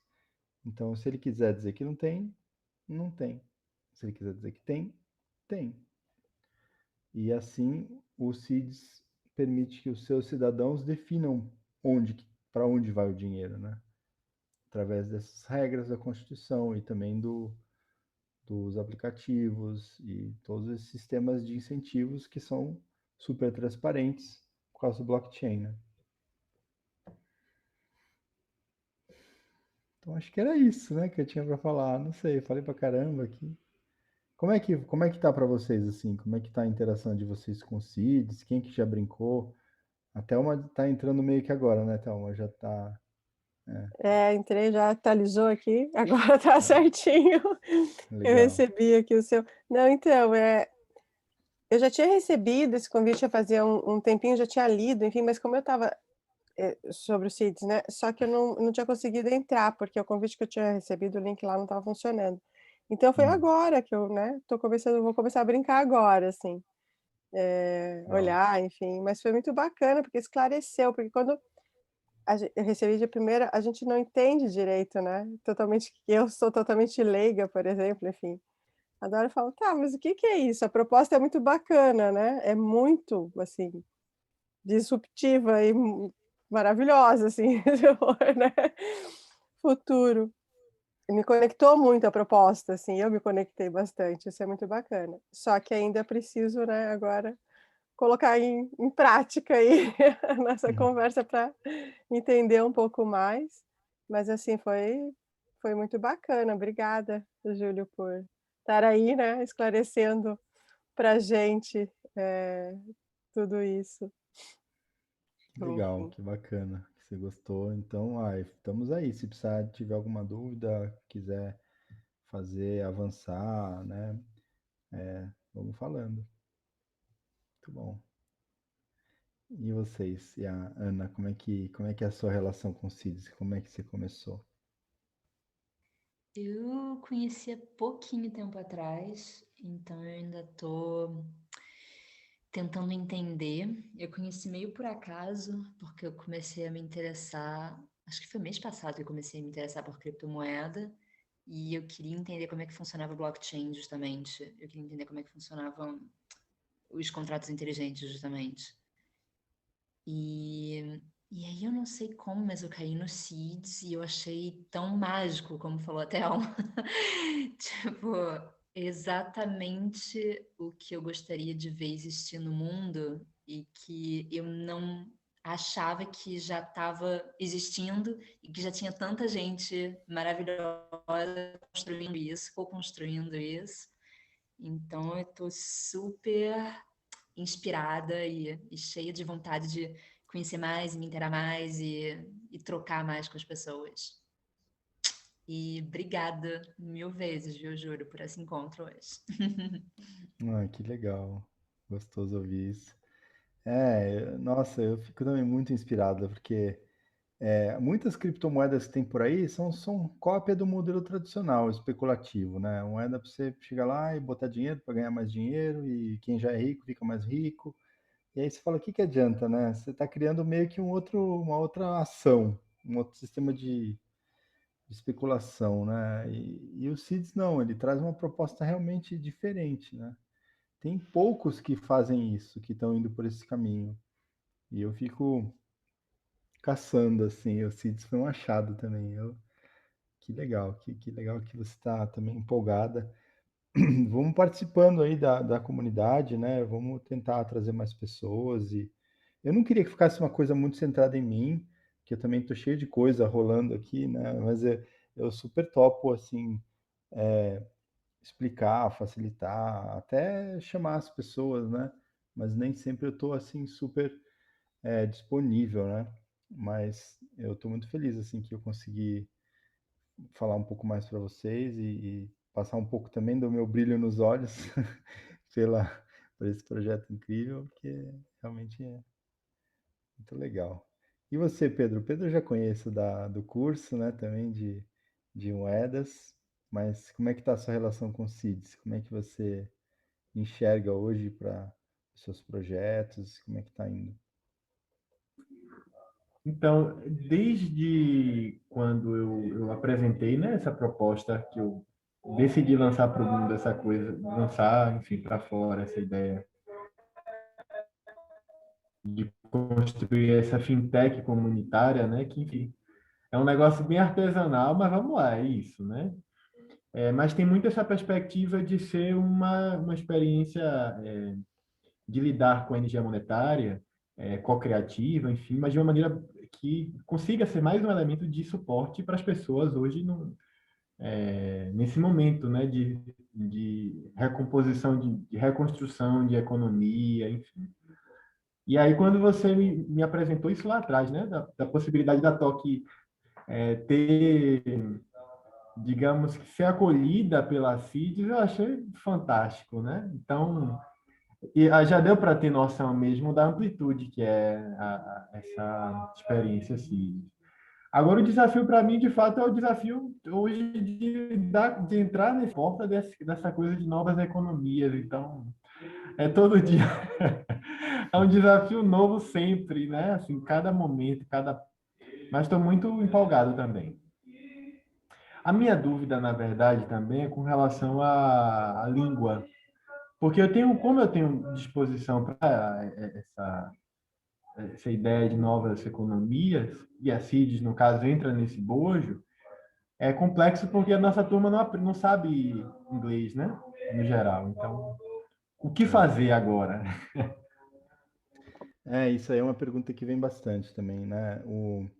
Então, se ele quiser dizer que não tem, não tem. Se ele quiser dizer que tem, tem. E assim, o CIDS permite que os seus cidadãos definam para onde vai o dinheiro, né? Através dessas regras da Constituição e também dos aplicativos e todos esses sistemas de incentivos que são super transparentes por causa do blockchain, né? Então acho que era isso, né, que eu tinha para falar. Não sei, falei para caramba aqui. como é que tá para vocês, assim? Como é que tá a interação de vocês com o Cids? Quem que já brincou? A Thelma tá entrando meio que agora, né, Thelma? Já tá... Entrei, já atualizou aqui, agora tá certinho. Eu Legal. recebi aqui o seu... Não, então, eu já tinha recebido esse convite já fazia um tempinho, já tinha lido, enfim, mas como eu estava sobre o CIDS, né? Só que eu não tinha conseguido entrar, porque o convite que eu tinha recebido, o link lá não estava funcionando. Então foi Hum, agora que eu, né, vou começar a brincar agora, assim, legal. olhar, enfim, mas foi muito bacana, porque esclareceu, porque quando eu recebi de primeira, a gente não entende direito, né? Totalmente, eu sou totalmente leiga, por exemplo, enfim. Agora eu falo, tá, mas o que que é isso? A proposta é muito bacana, né? É muito, assim, disruptiva e maravilhosa, assim, se for, né? Futuro. E me conectou muito a proposta, assim, eu me conectei bastante, isso é muito bacana. Só que ainda preciso, né, agora colocar em prática aí nessa Uhum. conversa para entender um pouco mais. Mas assim, foi muito bacana. Obrigada, Júlio, por estar aí, né, esclarecendo pra gente, tudo isso. Que legal, Enfim. que bacana que você gostou. Então, estamos aí. Se precisar, tiver alguma dúvida, quiser fazer, avançar, né? Vamos falando. Muito bom. E vocês? E a Ana, como é que é a sua relação com o CIDS? Como é que você começou? Eu conhecia pouquinho tempo atrás, então eu ainda tô tentando entender. Eu conheci meio por acaso, porque eu comecei a me interessar, acho que foi mês passado que eu comecei a me interessar por criptomoeda, e eu queria entender como é que funcionava o blockchain, justamente. Eu queria entender como é que funcionavam os contratos inteligentes, justamente. E aí eu não sei como, mas eu caí no Seeds e eu achei tão mágico, como falou a Thelma. Tipo, exatamente o que eu gostaria de ver existir no mundo e que eu não achava que já estava existindo e que já tinha tanta gente maravilhosa construindo isso, co-construindo isso. Então eu tô super inspirada e cheia de vontade de conhecer mais e me inteirar mais e trocar mais com as pessoas. E obrigada 1000 vezes, viu, Júlio, por esse encontro hoje. Ah, que legal. Gostoso ouvir isso. Nossa, eu fico também muito inspirado, porque muitas criptomoedas que tem por aí são cópia do modelo tradicional, especulativo, né? Moeda para você chegar lá e botar dinheiro para ganhar mais dinheiro, e quem já é rico fica mais rico. E aí você fala, o que que adianta, né? Você está criando meio que uma outra ação, um outro sistema de especulação, né? E o CIDS não, ele traz uma proposta realmente diferente, né? Tem poucos que fazem isso, que estão indo por esse caminho. E eu fico caçando, assim, o CIDS foi um achado também. Que legal que você está também empolgada. Vamos participando aí da comunidade, né? Vamos tentar trazer mais pessoas. E eu não queria que ficasse uma coisa muito centrada em mim, que eu também estou cheio de coisa rolando aqui, né? Mas eu super topo, assim, explicar, facilitar, até chamar as pessoas, né? Mas nem sempre eu estou, assim, super disponível, né? Mas eu estou muito feliz, assim, que eu consegui falar um pouco mais para vocês e passar um pouco também do meu brilho nos olhos pela, por esse projeto incrível, porque realmente é muito legal. E você, Pedro? Pedro eu já conheço do curso, né, também de moedas, mas como é que está a sua relação com o CIDS? Como é que você enxerga hoje para os seus projetos? Como é que está indo? Então, desde quando eu apresentei, né, essa proposta que eu decidi lançar para o mundo essa coisa, lançar, enfim, para fora essa ideia de construir essa fintech comunitária, né, que, enfim, é um negócio bem artesanal, mas vamos lá, é isso, né? Mas tem muito essa perspectiva de ser uma experiência de lidar com a energia monetária, co-criativa, enfim, mas de uma maneira que consiga ser mais um elemento de suporte para as pessoas hoje nesse momento, né, de recomposição, de reconstrução de economia, enfim. E aí, quando você me apresentou isso lá atrás, né, da possibilidade da Toque ter, digamos, que ser acolhida pela CIDES, eu achei fantástico, né? Então, já deu para ter noção mesmo da amplitude que é essa experiência CIDES. Agora, o desafio para mim, de fato, é o desafio hoje de entrar nessa porta dessa coisa de novas economias. Então, é todo dia. É um desafio novo sempre, né? Assim, cada momento, cada. Mas estou muito empolgado também. A minha dúvida, na verdade, também é com relação à língua. Porque como eu tenho disposição para essa ideia de novas economias, e a CIDES, no caso, entra nesse bojo, é complexo porque a nossa turma não sabe inglês, né? No geral. Então, o que fazer agora? Isso aí é uma pergunta que vem bastante também, né? O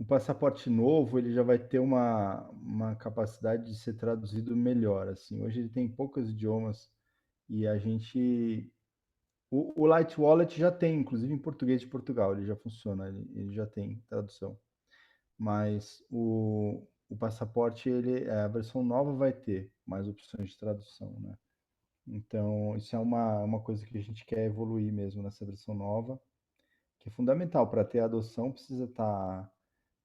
passaporte novo, ele já vai ter uma capacidade de ser traduzido melhor, assim. Hoje ele tem poucos idiomas e a gente... O Light Wallet já tem, inclusive em português de Portugal, ele já funciona, ele já tem tradução. Mas o passaporte, a versão nova vai ter mais opções de tradução, né? Então, isso é uma coisa que a gente quer evoluir mesmo nessa versão nova, que é fundamental. Para ter adoção, precisa estar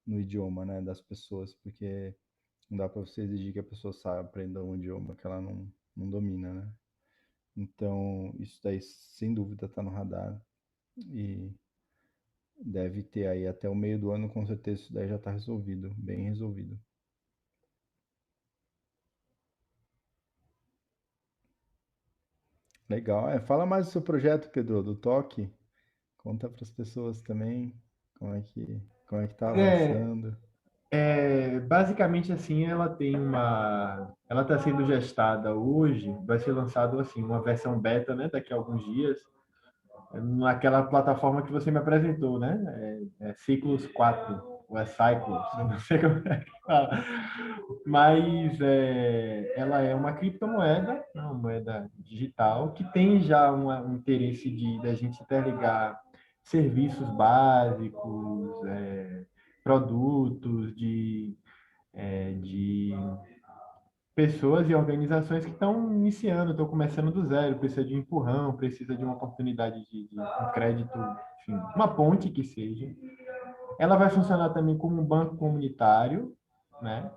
no idioma, né, das pessoas, porque não dá para você exigir que a pessoa saiba aprenda um idioma que ela não domina, né? Então, isso daí, sem dúvida, está no radar e deve ter aí até o meio do ano, com certeza isso daí já está resolvido, bem resolvido. Legal. Fala mais do seu projeto, Pedro, do Toque. Conta para as pessoas também como é que tá É, avançando. basicamente assim, ela está sendo gestada hoje, vai ser lançado assim uma versão beta, né, daqui a alguns dias, naquela plataforma que você me apresentou, né? Ciclos 4, ou é Cycles, eu não sei como é que fala. Mas ela é uma criptomoeda, né, uma moeda digital, que tem já um interesse da gente interligar serviços básicos, produtos de pessoas e organizações que estão iniciando, estão começando do zero, precisa de um empurrão, precisa de uma oportunidade de um crédito, enfim, uma ponte que seja. Ela vai funcionar também como um banco comunitário, né?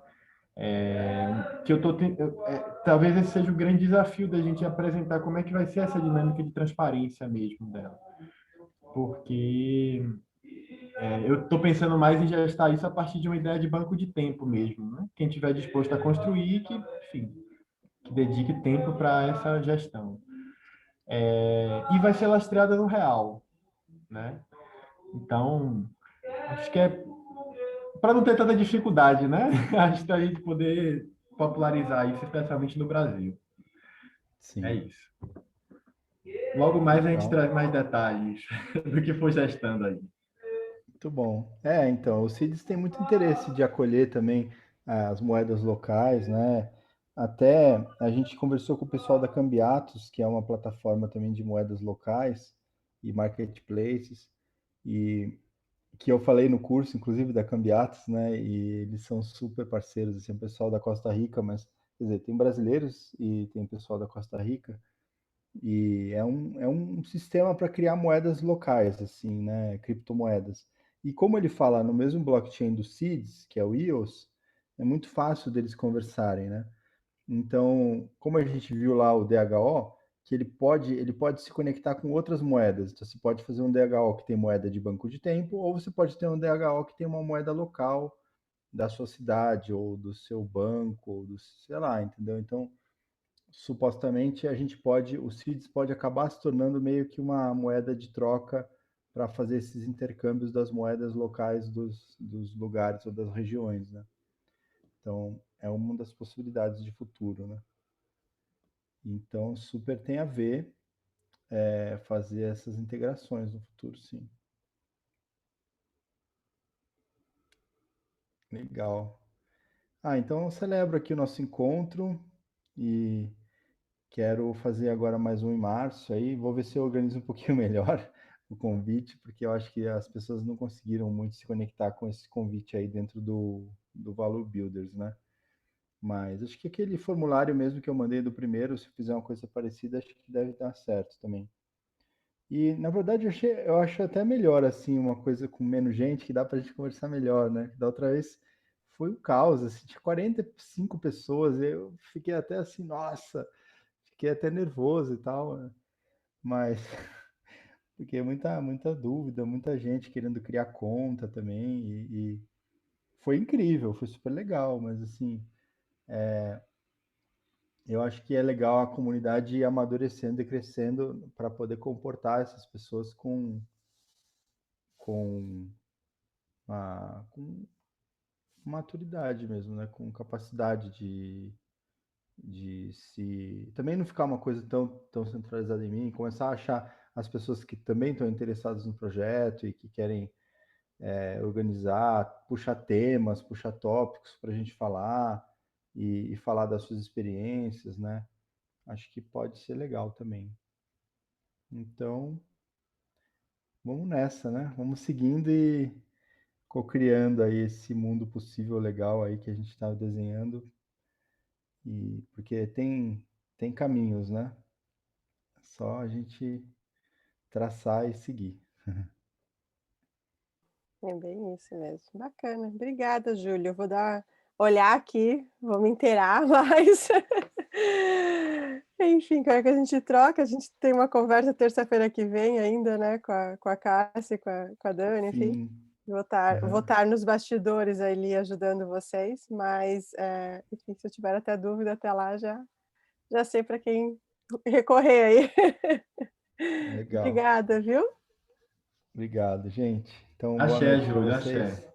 Que talvez esse seja o grande desafio da gente apresentar como é que vai ser essa dinâmica de transparência mesmo dela, porque eu estou pensando mais em gestar isso a partir de uma ideia de banco de tempo mesmo, né? Quem estiver disposto a construir, enfim, que dedique tempo para essa gestão. E vai ser lastreada no real, né? Então, acho que é para não ter tanta dificuldade, né? Acho que a gente poder popularizar isso, especialmente no Brasil. É Sim, isso. Logo mais a gente legal. traz mais detalhes do que for gestando aí. Muito bom. Então, o CIDES tem muito interesse de acolher também as moedas locais, né? Até a gente conversou com o pessoal da Cambiatos, que é uma plataforma também de moedas locais e marketplaces, e que eu falei no curso, inclusive, da Cambiatos, né? E eles são super parceiros, assim, o pessoal da Costa Rica, mas, quer dizer, tem brasileiros e tem pessoal da Costa Rica, e é um sistema para criar moedas locais, assim, né? Criptomoedas. E como ele fala no mesmo blockchain do Seeds, que é o EOS, é muito fácil deles conversarem, né? Então, como a gente viu lá o DHO, que ele pode se conectar com outras moedas. Então, você pode fazer um DHO que tem moeda de banco de tempo, ou você pode ter um DHO que tem uma moeda local da sua cidade, ou do seu banco, ou do, sei lá, entendeu? Então, supostamente o CIDS pode acabar se tornando meio que uma moeda de troca para fazer esses intercâmbios das moedas locais dos lugares ou das regiões, né? Então, é uma das possibilidades de futuro, né? Então, super tem a ver fazer essas integrações no futuro, sim. Legal. Então eu celebro aqui o nosso encontro e quero fazer agora mais um em março aí. Vou ver se eu organizo um pouquinho melhor o convite, porque eu acho que as pessoas não conseguiram muito se conectar com esse convite aí dentro do Value Builders, né? Mas acho que aquele formulário mesmo que eu mandei do primeiro, se eu fizer uma coisa parecida, acho que deve dar certo também. E, na verdade, eu acho até melhor, assim, uma coisa com menos gente, que dá pra gente conversar melhor, né? Da outra vez foi um caos, assim, tinha 45 pessoas, eu fiquei até assim, nossa, fiquei até nervoso e tal, né? Mas porque muita dúvida, muita gente querendo criar conta também, e foi incrível, foi super legal, mas assim, eu acho que é legal a comunidade ir amadurecendo e crescendo para poder comportar essas pessoas com, com maturidade mesmo, né? Com capacidade de se... Também não ficar uma coisa tão centralizada em mim, começar a achar as pessoas que também estão interessadas no projeto e que querem organizar, puxar temas, puxar tópicos para a gente falar e falar das suas experiências, né? Acho que pode ser legal também. Então, vamos nessa, né? Vamos seguindo e co-criando aí esse mundo possível legal aí que a gente está desenhando. E porque tem caminhos, né? É só a gente traçar e seguir. É bem isso mesmo. Bacana. Obrigada, Júlio. Eu vou olhar aqui, vou me inteirar mais. Enfim, como é que a gente troca? A gente tem uma conversa terça-feira que vem ainda, né? Com a Cássia, com a Dani, enfim. Sim. Vou estar nos bastidores ali ajudando vocês, mas, enfim, se eu tiver até dúvida até lá, já sei para quem recorrer aí. Legal. Obrigada, viu? Obrigado, gente. Então, boa Axé, noite para Júlio, vocês. axé.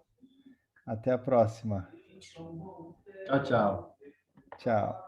Até a próxima. Tchau, tchau. Tchau.